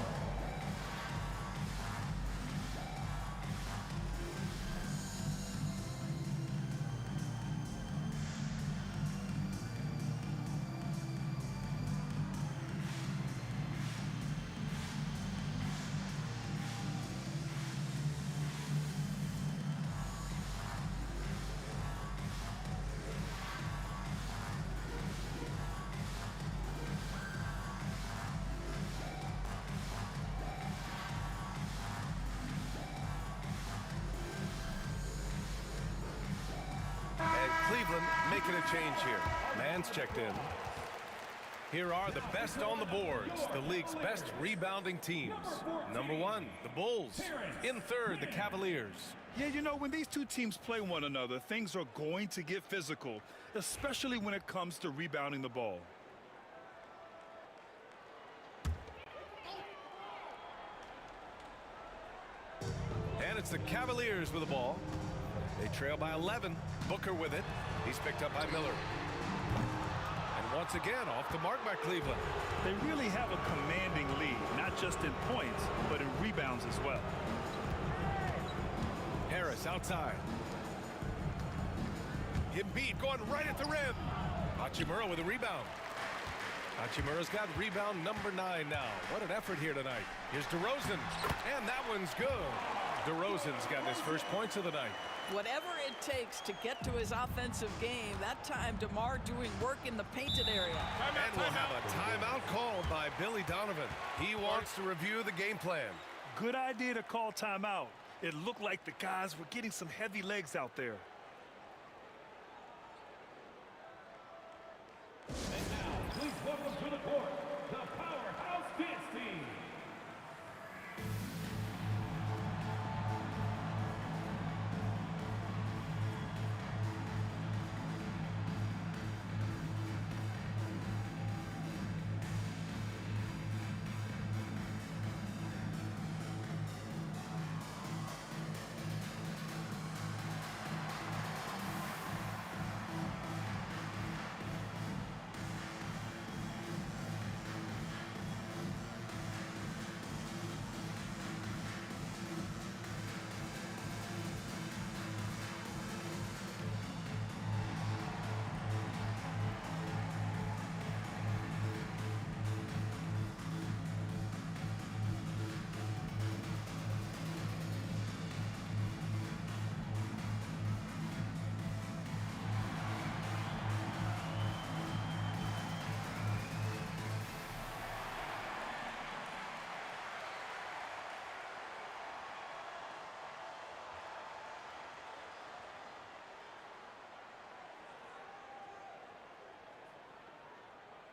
Cleveland making a change here. Mann's checked in. Here are the best on the boards, the league's best rebounding teams. Number 1, the Bulls. In third, the Cavaliers. Yeah, you know, when these two teams play one another, things are going to get physical, especially when it comes to rebounding the ball. And it's the Cavaliers with the ball. They trail by 11. Booker with it. He's picked up by Miller. And once again, off the mark by Cleveland. They really have a commanding lead, not just in points, but in rebounds as well. Harris outside. Embiid going right at the rim. Hachimura with a rebound. Hachimura's got rebound number 9 now. What an effort here tonight. Here's DeRozan. And that one's good. DeRozan's got his first points of the night. Whatever it takes to get to his offensive game, that time DeMar doing work in the painted area. And we'll have a timeout called by Billy Donovan. He wants to review the game plan. Good idea to call timeout. It looked like the guys were getting some heavy legs out there. And now, please welcome to the court, the Powerhouse Dance Team.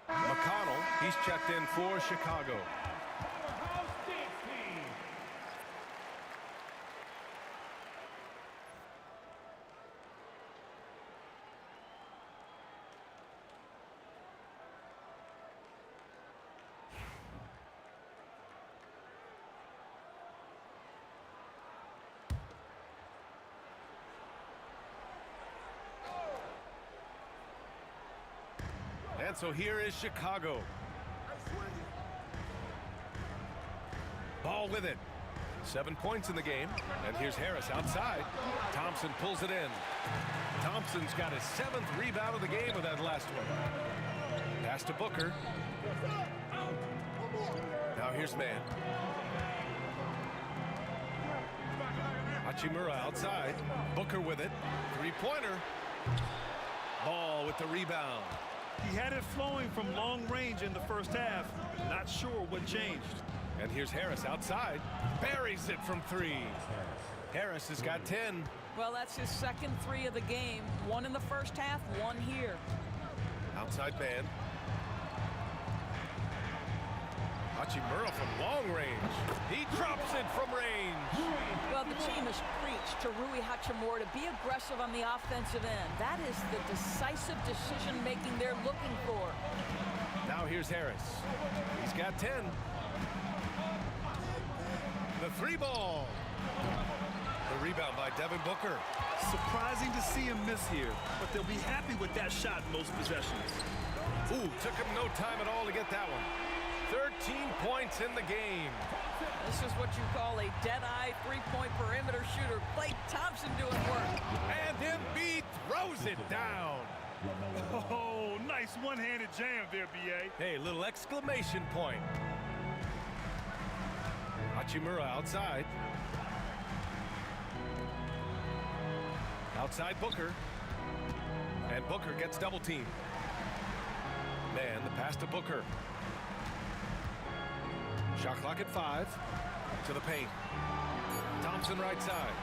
McConnell, he's checked in for Chicago. Powerhouse Dance Team. And so here is Chicago. Ball with it. 7 points in the game. And here's Harris outside. Thompson pulls it in. Thompson's got his 7th rebound of the game with that last one. Pass to Booker. Now here's Mann. Hachimura outside. Booker with it. Three-pointer. Ball with the rebound. He had it flowing from long range in the first half. Not sure what changed. And here's Harris outside. Buries it from 3. Harris has got 10. Well, that's his 2nd 3 of the game. 1 in the first half, 1 here. Outside man. Hachimura from long range. He drops it from range. Well, the team has preached to Rui Hachimura to be aggressive on the offensive end. That is the decisive decision-making they're looking for. Now here's Harris. He's got 10. The 3-ball. The rebound by Devin Booker. Surprising to see him miss here, but they'll be happy with that shot most possessions. Ooh, took him no time at all to get that one. 13 points in the game. This is what you call a dead-eye three-point perimeter shooter. Klay Thompson doing work. And Embiid throws it down. Oh, nice one-handed jam there, B.A. Hey, little exclamation point. Hachimura outside. Outside Booker. And Booker gets double-teamed. Man, the pass to Booker. Shot clock at 5. To the paint. Thompson right side.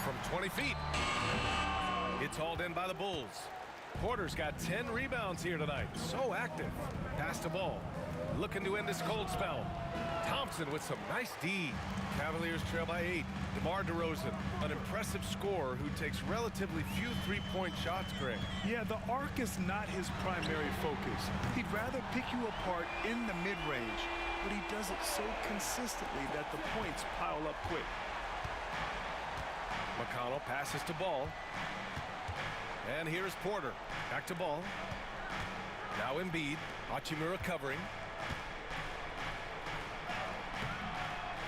From 20 feet. It's hauled in by the Bulls. Porter's got 10 rebounds here tonight. So active. Pass to ball. Looking to end this cold spell. Thompson with some nice D. Cavaliers trail by 8. DeMar DeRozan, an impressive scorer who takes relatively few three-point shots, Greg. Yeah, the arc is not his primary focus. He'd rather pick you apart in the mid-range, but he does it so consistently that the points pile up quick. McConnell passes to Ball. And here's Porter. Back to Ball. Now Embiid. Hachimura covering.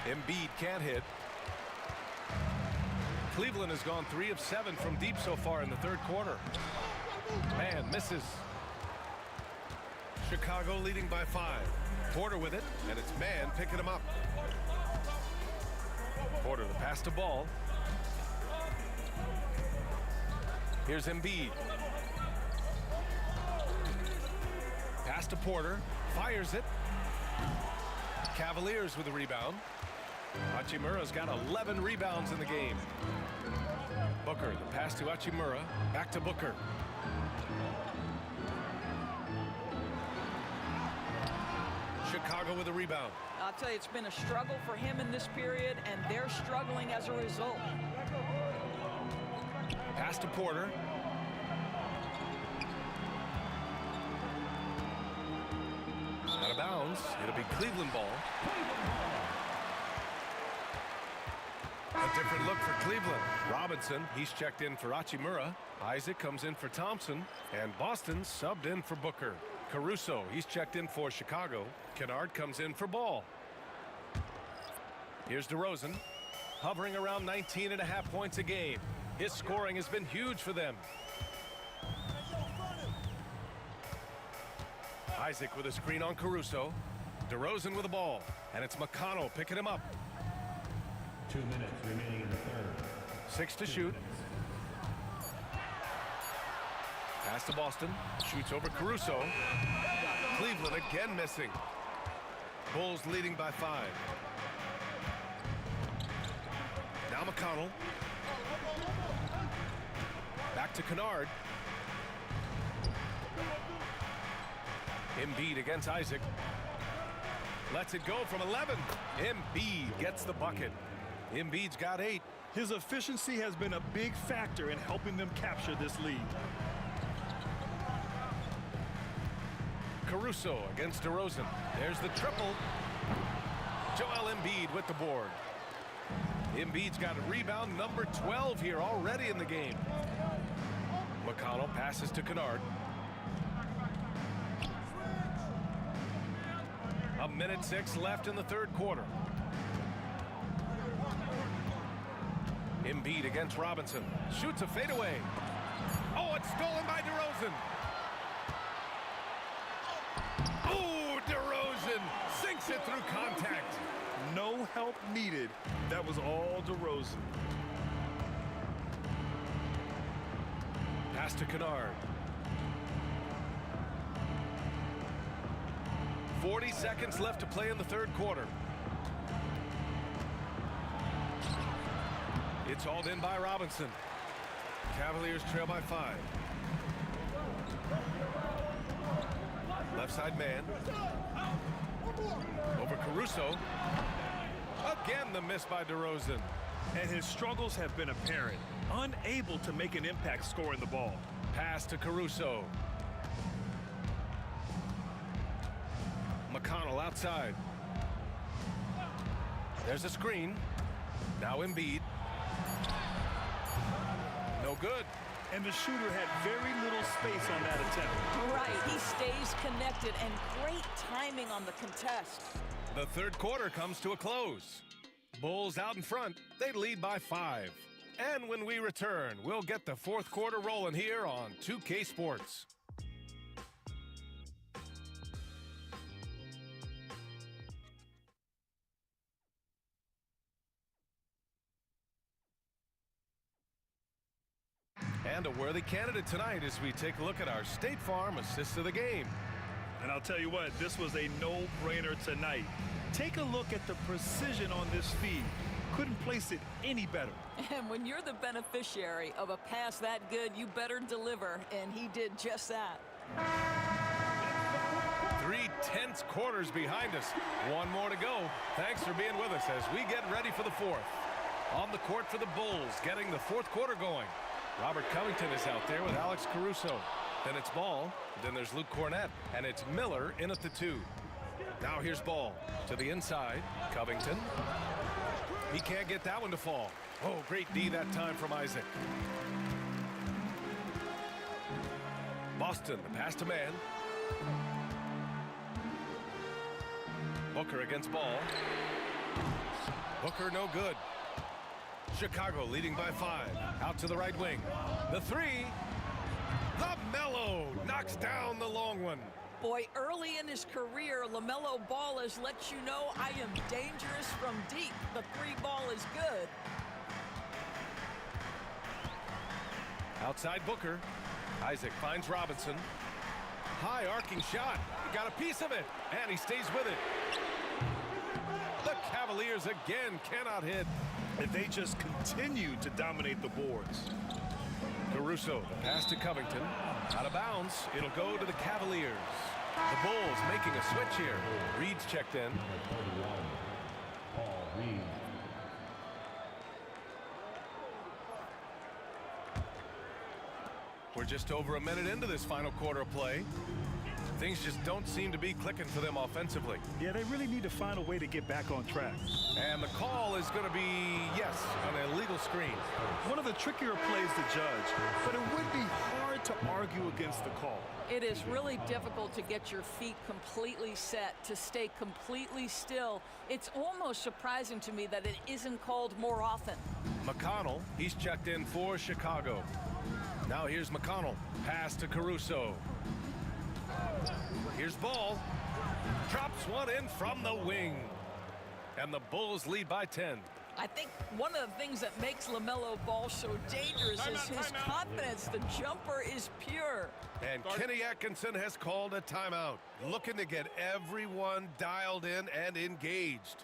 Embiid can't hit. Cleveland has gone 3 of 7 from deep so far in the third quarter. Man misses. Chicago leading by 5. Porter with it, and it's Mann picking him up. Porter, the pass to Ball. Here's Embiid. Pass to Porter. Fires it. Cavaliers with the rebound. Hachimura's got 11 rebounds in the game. Booker, the pass to Hachimura. Back to Booker. Chicago with a rebound. I'll tell you, it's been a struggle for him in this period, and they're struggling as a result. Pass to Porter. Out of bounds. It'll be Cleveland ball. A different look for Cleveland. Robinson, he's checked in for Hachimura. Isaac comes in for Thompson. And Boston subbed in for Booker. Caruso, he's checked in for Chicago. Kennard comes in for Ball. Here's DeRozan, hovering around 19.5 points a game. His scoring has been huge for them. Isaac with a screen on Caruso. DeRozan with the ball. And it's McConnell picking him up. 2 minutes remaining in the third. 6 to shoot. Pass to Boston. Shoots over Caruso. Cleveland again missing. Bulls leading by 5. Now McConnell. Back to Kennard. Embiid against Isaac. Lets it go from 11. Embiid gets the bucket. Embiid's got 8. His efficiency has been a big factor in helping them capture this lead. Caruso against DeRozan. There's the triple. Joel Embiid with the board. Embiid's got a rebound number 12 here already in the game. McConnell passes to Kennard. 1:06 left in the third quarter. Embiid against Robinson. Shoots a fadeaway. Oh, it's stolen by DeRozan. Oh, DeRozan sinks it through contact. No help needed. That was all DeRozan. Pass to Kennard. 40 seconds left to play in the third quarter. It's hauled in by Robinson. Cavaliers trail by 5. Left side man. Over Caruso. Again the miss by DeRozan. And his struggles have been apparent. Unable to make an impact scoring the ball. Pass to Caruso. McConnell outside. There's a screen. Now Embiid. No good. And the shooter had very little space on that attempt. Right, he stays connected, and great timing on the contest. The third quarter comes to a close. Bulls out in front. They lead by 5. And when we return, we'll get the fourth quarter rolling here on 2K Sports. And a worthy candidate tonight as we take a look at our State Farm assist of the game. And I'll tell you what, this was a no-brainer tonight. Take a look at the precision on this feed. Couldn't place it any better. And when you're the beneficiary of a pass that good, you better deliver, and he did just that. 3 tense quarters behind us. One more to go. Thanks for being with us as we get ready for the fourth. On the court for the Bulls, getting the fourth quarter going. Robert Covington is out there with Alex Caruso. Then it's Ball. Then there's Luke Cornett. And it's Miller in at the 2. Now here's Ball to the inside. Covington. He can't get that one to fall. Oh, great D that time from Isaac. Boston, the pass to man. Booker against Ball. Booker no good. Chicago leading by 5. Out to the right wing. The 3. LaMelo knocks down the long one. Boy, early in his career, LaMelo Ball has let you know I am dangerous from deep. The 3 ball is good. Outside Booker. Isaac finds Robinson. High arcing shot. He got a piece of it, and he stays with it. The Cavaliers again cannot hit. And they just continue to dominate the boards. Caruso, the pass to Covington. Out of bounds. It'll go to the Cavaliers. The Bulls making a switch here. Reed's checked in. Paul Reed. We're just over a minute into this final quarter of play. Things just don't seem to be clicking for them offensively. Yeah, they really need to find a way to get back on track. And the call is going to be, yes, an illegal screen. One of the trickier plays to judge, but it would be hard to argue against the call. It is really difficult to get your feet completely set, to stay completely still. It's almost surprising to me that it isn't called more often. McConnell, he's checked in for Chicago. Now here's McConnell. Pass to Caruso. Here's Ball. Drops one in from the wing. And the Bulls lead by 10. I think one of the things that makes LaMelo Ball so dangerous is his confidence. The jumper is pure. And Kenny Atkinson has called a timeout, looking to get everyone dialed in and engaged.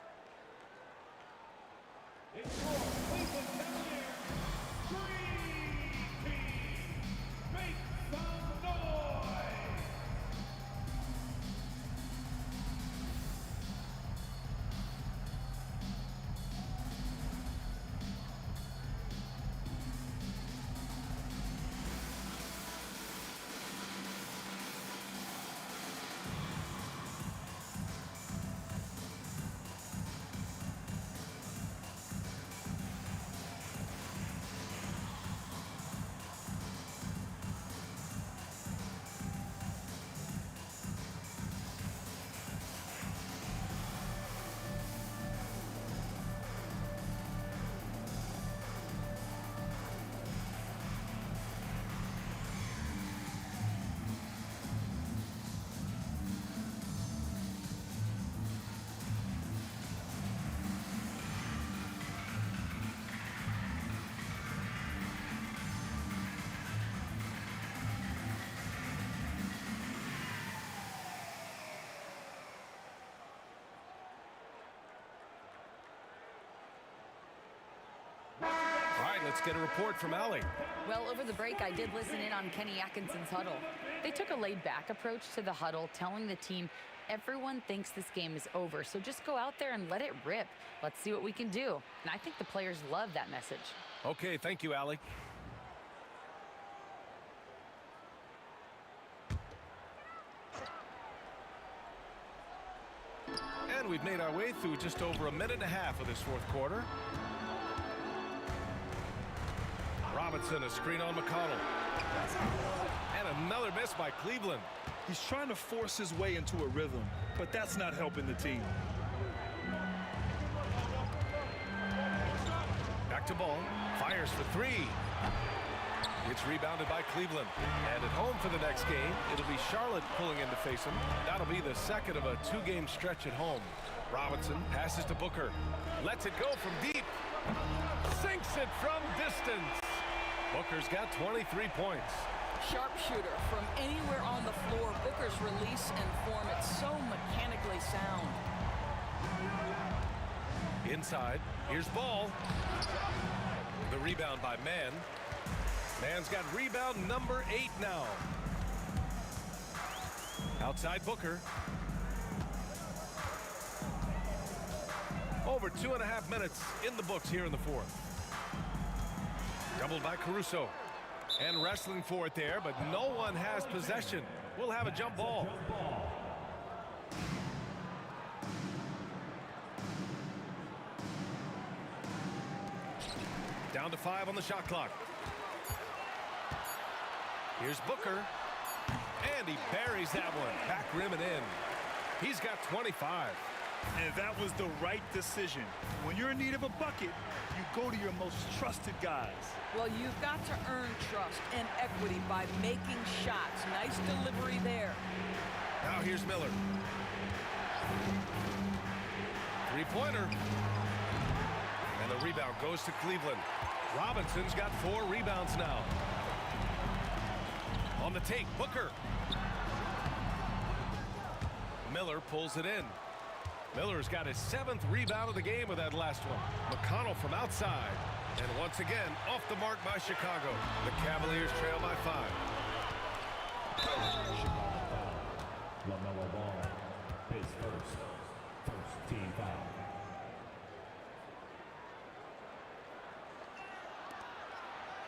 let's get a report from Allie. Well, over the break, I did listen in on Kenny Atkinson's huddle. They took a laid-back approach to the huddle, telling the team everyone thinks this game is over, so just go out there and let it rip. Let's see what we can do. And I think the players love that message. Okay, thank you, Allie. And we've made our way through just over a minute and a half of this fourth quarter. Robinson, a screen on McConnell. And another miss by Cleveland. He's trying to force his way into a rhythm, but that's not helping the team. Back to Ball. Fires for three. It's rebounded by Cleveland. And at home for the next game, it'll be Charlotte pulling in to face him. That'll be the second of a two-game stretch at home. Robinson passes to Booker. Lets it go from deep. Sinks it from distance. Booker's got 23 points. Sharpshooter from anywhere on the floor. Booker's release and form, it's so mechanically sound. Inside, here's Ball. The rebound by Mann. Mann's got rebound number 8 now. Outside Booker. Over 2.5 minutes in the books here in the fourth. Doubled by Caruso. And wrestling for it there, but no one has possession. We'll have a jump ball. Down to 5 on the shot clock. Here's Booker. And he buries that one. Back rim and in. He's got 25. And that was the right decision. When you're in need of a bucket, you go to your most trusted guys. Well, you've got to earn trust and equity by making shots. Nice delivery there. Now here's Miller. Three-pointer. And the rebound goes to Cleveland. Robinson's got 4 rebounds now. On the take, Booker. Miller pulls it in. Miller's got his 7th rebound of the game with that last one. McConnell from outside. And once again, off the mark by Chicago. The Cavaliers trail by 5. LaMelo Ball, his first team foul.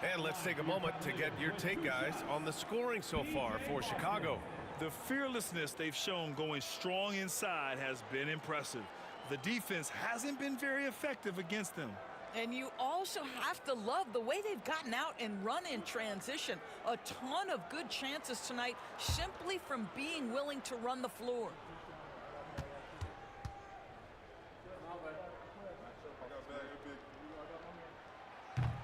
And let's take a moment to get your take, guys, on the scoring so far for Chicago. The fearlessness they've shown going strong inside has been impressive. The defense hasn't been very effective against them. And you also have to love the way they've gotten out and run in transition. A ton of good chances tonight simply from being willing to run the floor.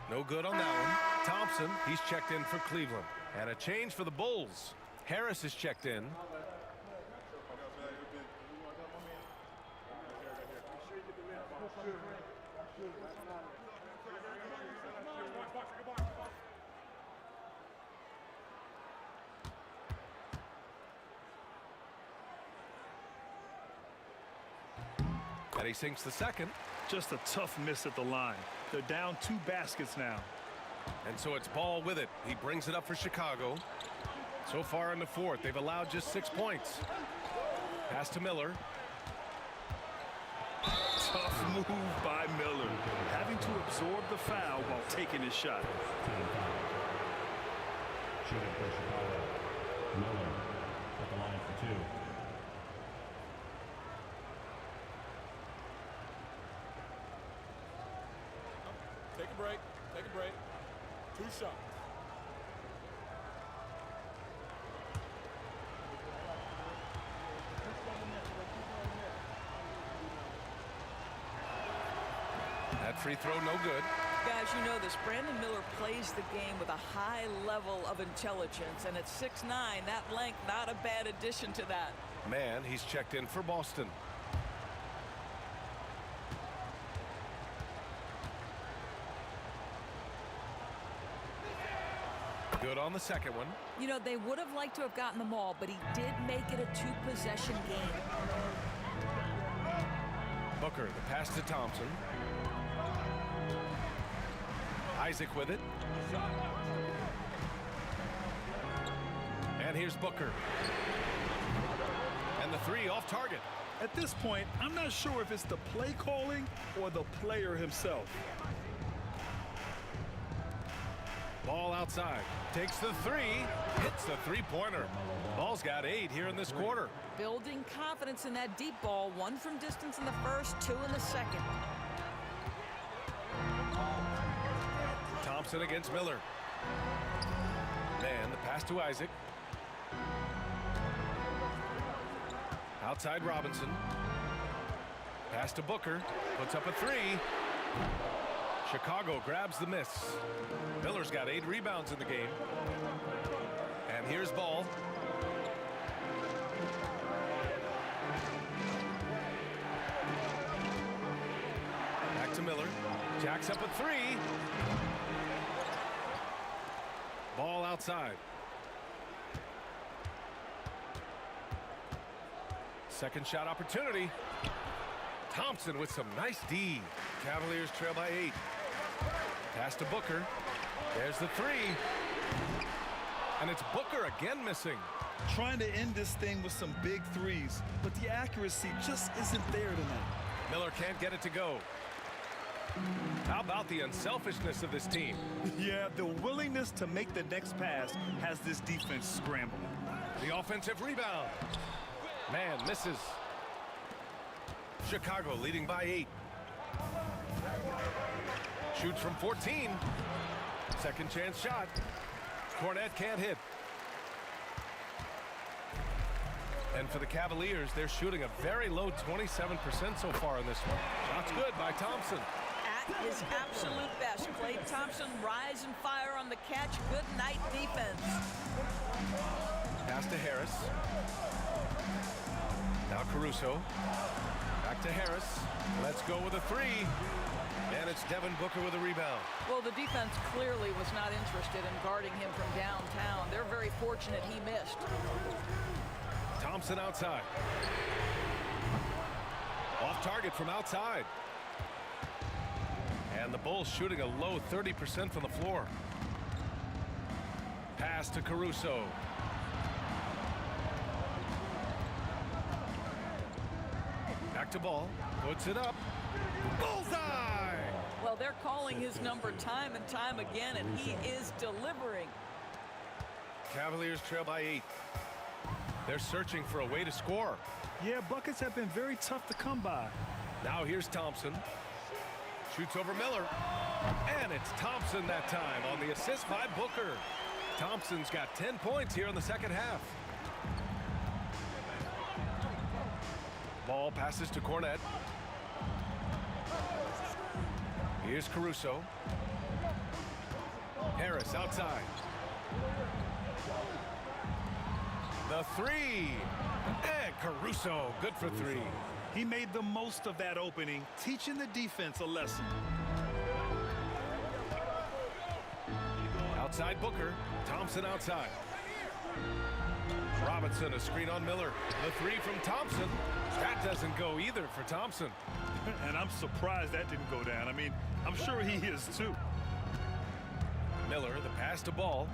No good on that one. Thompson, he's checked in for Cleveland. And a change for the Bulls. Harris is checked in. And he sinks the second. Just a tough miss at the line. They're down 2 baskets now. And so it's Ball with it. He brings it up for Chicago. So far in the fourth, they've allowed just 6 points. Pass to Miller. Tough move by Miller, having to absorb the foul while taking his shot. Shooting for Chicago. Miller at the line for 2. Take a break. Take a break. 2 shots. That free throw no good. Guys, you know this. Brandon Miller plays the game with a high level of intelligence. And at 6'9", that length, not a bad addition to that. Man, he's checked in for Boston. Good on the second one. You know, they would have liked to have gotten them all, but he did make it a 2-possession game. Booker, the pass to Thompson. Isaac with it. And here's Booker. And the three off target. At this point, I'm not sure if it's the play calling or the player himself. Ball outside. Takes the three. Hits the three-pointer. Ball's got 8 here in this quarter. Building confidence in that deep ball. 1 from distance in the first, 2 in the second. Thompson against Miller. Man, the pass to Isaac. Outside Robinson. Pass to Booker. Puts up a 3. Chicago grabs the miss. Miller's got 8 rebounds in the game. And here's Ball. Back to Miller. Jacks up a 3. Ball outside. Second shot opportunity. Thompson with some nice D. Cavaliers trail by 8. Pass to Booker. There's the 3. And it's Booker again missing. Trying to end this thing with some big threes, but the accuracy just isn't there tonight. Miller can't get it to go. How about the unselfishness of this team? Yeah, the willingness to make the next pass has this defense scrambling. The offensive rebound. Man misses. Chicago leading by 8. Shoots from 14. Second chance shot. Cornette can't hit. And for the Cavaliers, they're shooting a very low 27% so far in this one. Shots good by Thompson. At his absolute best, Klay Thompson rise and fire on the catch. Good night defense. Pass to Harris. Now Caruso. Back to Harris. Let's go with a 3. And it's Devin Booker with a rebound. Well, the defense clearly was not interested in guarding him from downtown. They're very fortunate he missed. Thompson outside. Off target from outside. And the Bulls shooting a low 30% from the floor. Pass to Caruso. Back to Ball. Puts it up. Bullseye! Well, they're calling his number time and time again, and he is delivering. Cavaliers trail by 8. They're searching for a way to score. Yeah, buckets have been very tough to come by. Now here's Thompson. Shoots over Miller. And it's Thompson that time on the assist by Booker. Thompson's got 10 points here in the second half. Ball passes to Cornette. Here's Caruso. Harris outside. The 3. And Caruso, good for 3. He made the most of that opening, teaching the defense a lesson. Outside Booker. Thompson outside. Robinson, a screen on Miller. The 3 from Thompson. That doesn't go either for Thompson. And I'm surprised that didn't go down. I mean, I'm sure he is too. Miller, the pass to Ball.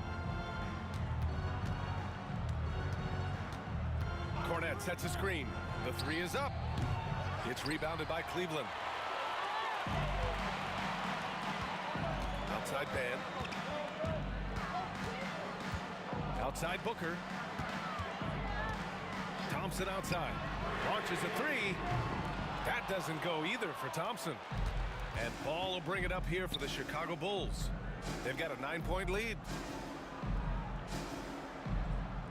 Cornette sets a screen. The 3 is up. It's rebounded by Cleveland. Outside Band. Outside Booker. Thompson outside. Launches a 3. That doesn't go either for Thompson. And Ball will bring it up here for the Chicago Bulls. They've got a 9-point lead.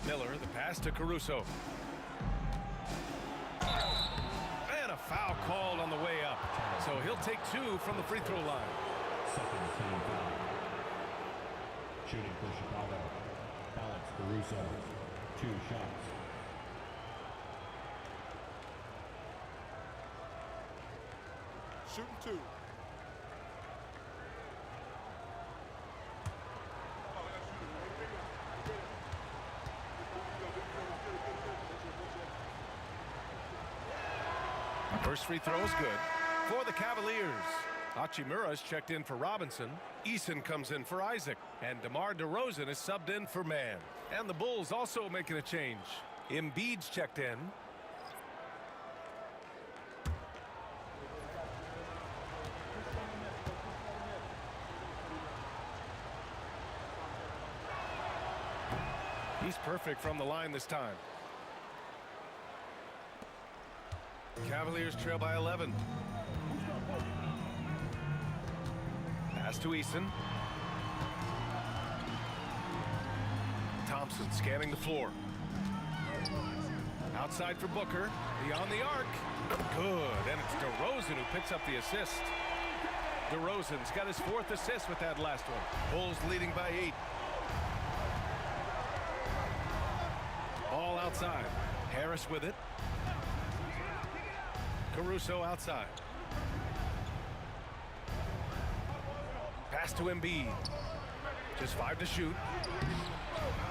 Miller, the pass to Caruso. And a foul called on the way up. So he'll take 2 from the free throw line. Second team foul. Shooting for Chicago. Alex Caruso. 2 shots. Shooting 2. First free throw is good for the Cavaliers. Hachimura's checked in for Robinson. Eason comes in for Isaac. And DeMar DeRozan is subbed in for Mann. And the Bulls also making a change. Embiid's checked in. He's perfect from the line this time. Cavaliers trail by 11. Pass to Eason. Thompson scanning the floor. Outside for Booker. Beyond the arc. Good. And it's DeRozan who picks up the assist. DeRozan's got his 4th assist with that last one. Bulls leading by 8. Ball outside. Harris with it. Caruso outside. Pass to Embiid. Just 5 to shoot.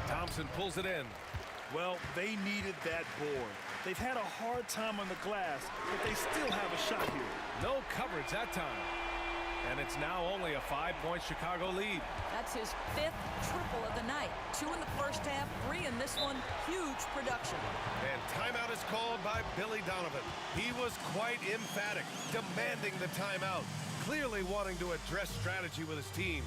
Thompson pulls it in. Well, they needed that board. They've had a hard time on the glass, but they still have a shot here. No coverage that time. And it's now only a 5-point Chicago lead. That's his 5th triple of the night. 2 in the first half, 3 in this one. Huge production. And timeout is called by Billy Donovan. He was quite emphatic, demanding the timeout, clearly wanting to address strategy with his team.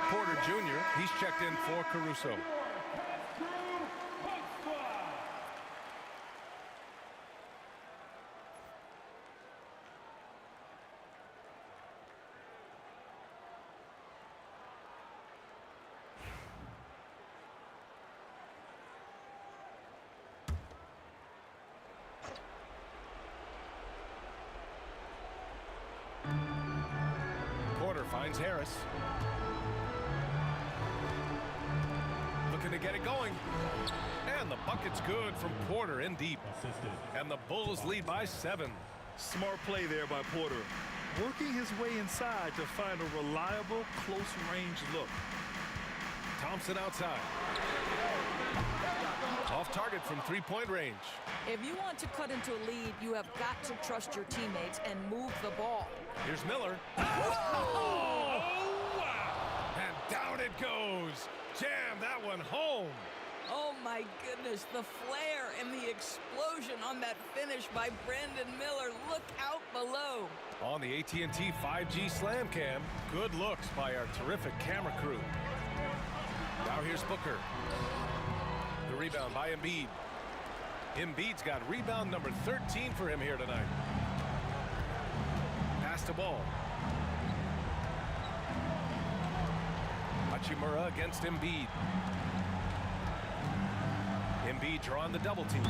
Porter Jr., he's checked in for Caruso. Porter finds Harris. Looking to get it going. And the bucket's good from Porter in deep. And the Bulls lead by 7. Smart play there by Porter. Working his way inside to find a reliable, close-range look. Thompson outside. Off target from 3-point range. If you want to cut into a lead, you have got to trust your teammates and move the ball. Here's Miller. Oh! And down it goes. Jam that one home. Oh my goodness, the flare and the explosion on that finish by Brandon Miller. Look out below. On the AT&T 5G Slam Cam, good looks by our terrific camera crew. Now here's Booker. The rebound by Embiid. Embiid's got rebound number 13 for him here tonight. Pass to Ball. Hachimura against Embiid. Embiid drawing the double team.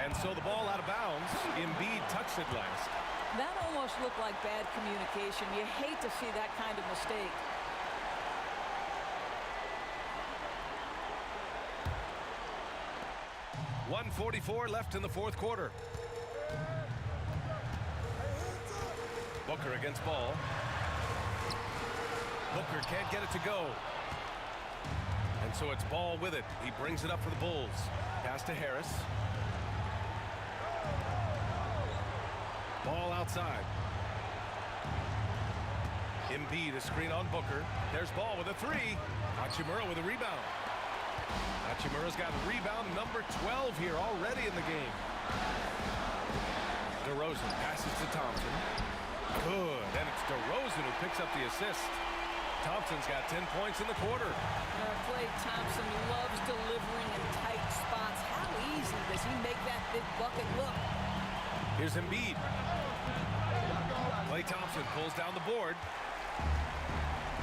And so the ball out of bounds. Embiid touched it last. That almost looked like bad communication. You hate to see that kind of mistake. .144 left in the fourth quarter. Booker against Ball. Booker can't get it to go. And So it's Ball with it. He brings it up for the Bulls. Pass to Harris. Ball outside. Embiid, a screen on Booker. There's Ball with a three. Hachimura with a rebound. Hachimura's got rebound number 12 here already in the game. DeRozan passes to Thompson. Good. And it's DeRozan who picks up the assist. Thompson's got 10 points in the quarter. Klay Thompson loves delivering in tight spots. How easy does he make that big bucket look? Here's Embiid. Klay Thompson pulls down the board.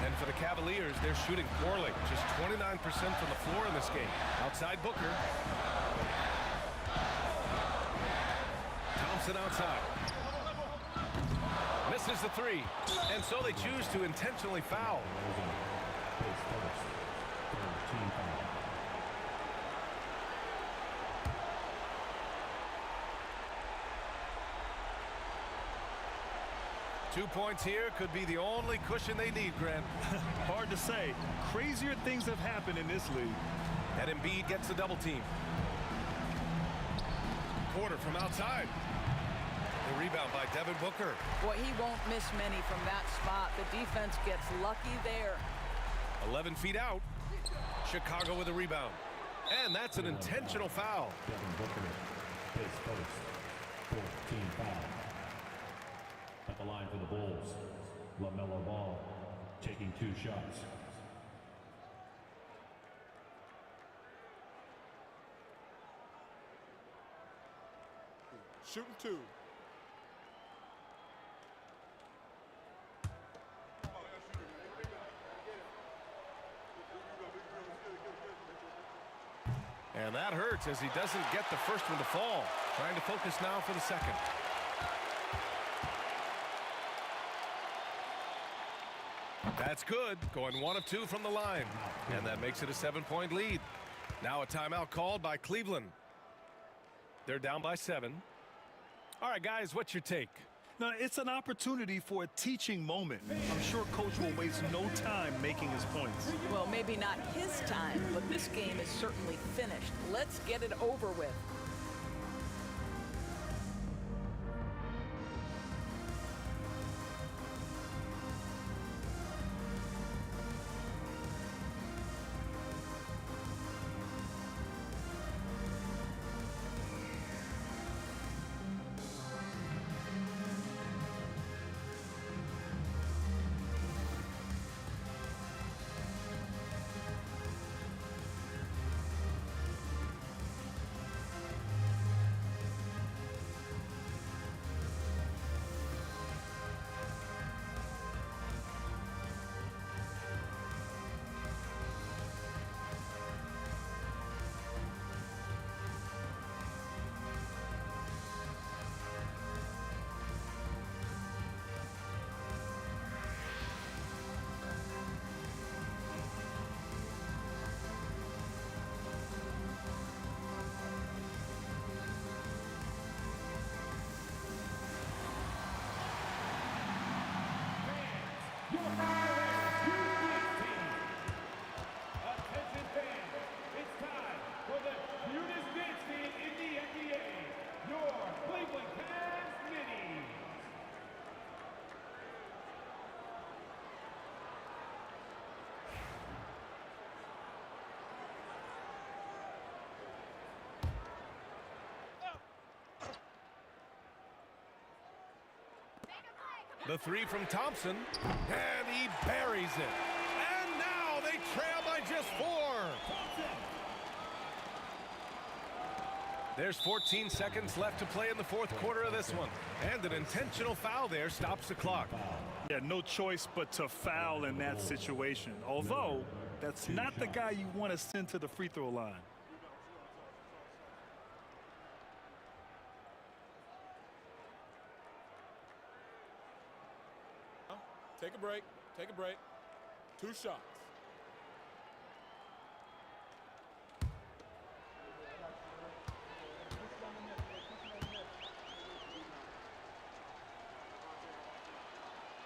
And for the Cavaliers, they're shooting poorly. Just 29% from the floor in this game. Outside Booker. Thompson outside. Misses the three. And so they choose to intentionally foul. Two points here could be the only cushion they need, Grant. Hard to say. Crazier things have happened in this league. And Embiid gets the double team. Porter from outside. The rebound by Devin Booker. Boy, he won't miss many from that spot. The defense gets lucky there. 11 feet out. Chicago with a rebound. And that's an intentional foul. Devin Booker, his first 14 foul. At the line for the Bulls, LaMelo Ball taking 2 shots. Shooting 2. And that hurts as he doesn't get the first one to fall. Trying to focus now for the second. That's good. Going 1 of 2 from the line. And that makes it a 7-point lead. Now a timeout called by Cleveland. They're down by 7. All right, guys, what's your take? Now, it's an opportunity for a teaching moment. I'm sure Coach will waste no time making his points. Well, maybe not his time, but this game is certainly finished. Let's get it over with. Attention fans, it's time for the cutest dance team in the NBA, your Cleveland Cavs Minis. The three from Thompson, and he buries it. And now they trail by just 4. There's 14 seconds left to play in the 4th quarter of this one. And an intentional foul there stops the clock. Yeah, no choice but to foul in that situation. Although, that's not the guy you want to send to the free throw line. Take a break. Take a break. 2 shots.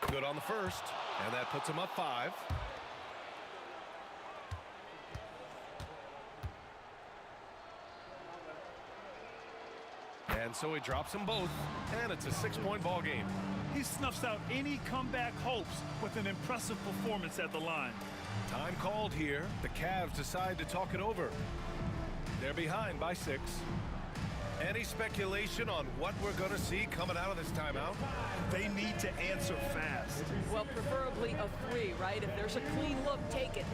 Good on the first, and that puts him up 5. And so he drops them both, and it's a 6-point ball game. He snuffs out any comeback hopes with an impressive performance at the line. Time called here. The Cavs decide to talk it over. They're behind by 6. Any speculation on what we're going to see coming out of this timeout? They need to answer fast. Well, preferably a 3, right? If there's a clean look, take it.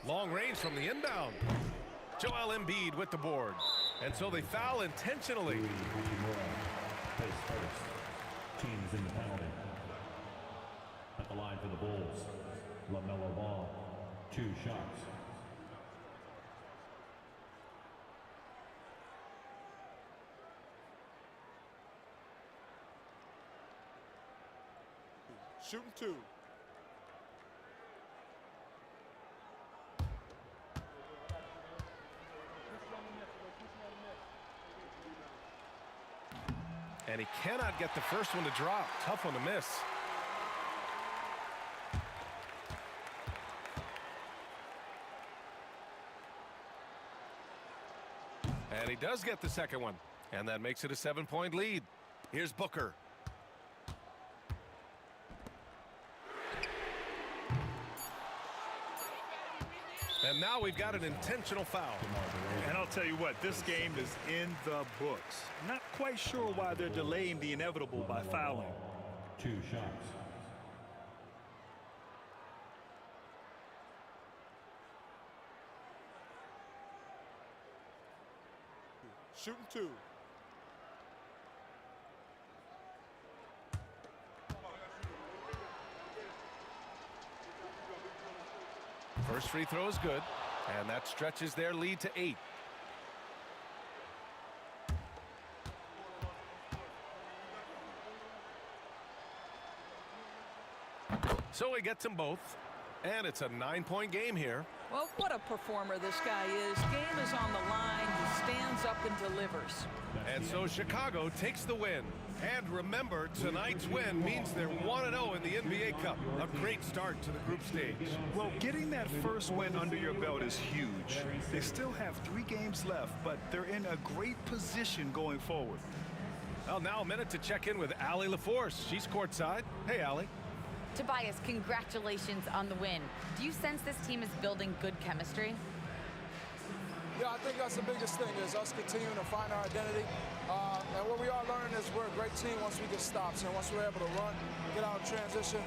Long range from the inbound. Joel Embiid with the board. And so they foul intentionally. Pace first. Teams in the penalty. At the line for the Bulls, LaMelo Ball, 2 shots. Shooting 2. And he cannot get the first one to drop. Tough one to miss. And he does get the second one. And that makes it a 7-point lead. Here's Booker. And now we've got an intentional foul. And I'll tell you what, this game is in the books. Not quite sure why they're delaying the inevitable by fouling. 2 shots. Shooting 2. First free throw is good, and that stretches their lead to 8. So he gets them both, and it's a 9-point game here. Well, what a performer this guy is. Game is on the line. He stands up and delivers. And so Chicago takes the win. And remember, tonight's win means they're 1-0 in the NBA Cup. A great start to the group stage. Well, getting that first win under your belt is huge. They still have 3 games left, but they're in a great position going forward. Well, now a minute to check in with Allie LaForce. She's courtside. Hey, Allie. Tobias, congratulations on the win. Do you sense this team is building good chemistry? Yeah, I think that's the biggest thing is us continuing to find our identity. And what we are learning is we're a great team once we get stops and once we're able to run, get out of transition.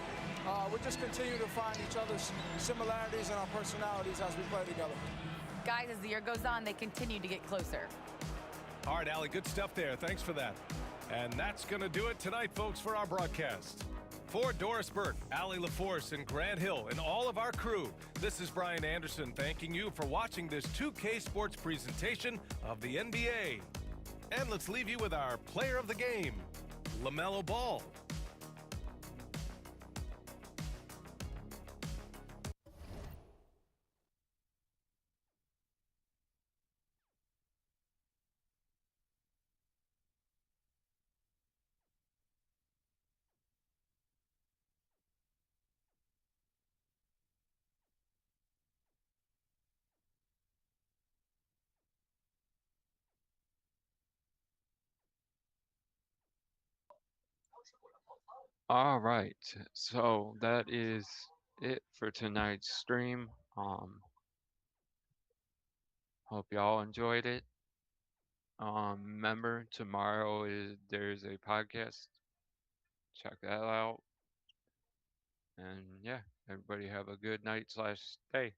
We just continue to find each other's similarities and our personalities as we play together. Guys, as the year goes on, they continue to get closer. All right, Allie, good stuff there. Thanks for that. And that's going to do it tonight, folks, for our broadcast. For Doris Burke, Allie LaForce, and Grant Hill, and all of our crew, this is Brian Anderson thanking you for watching this 2K Sports presentation of the NBA. And let's leave you with our player of the game, LaMelo Ball. All right. So that is it for tonight's stream. Hope y'all enjoyed it. Remember tomorrow there's a podcast. Check that out. And yeah, everybody have a good night/day.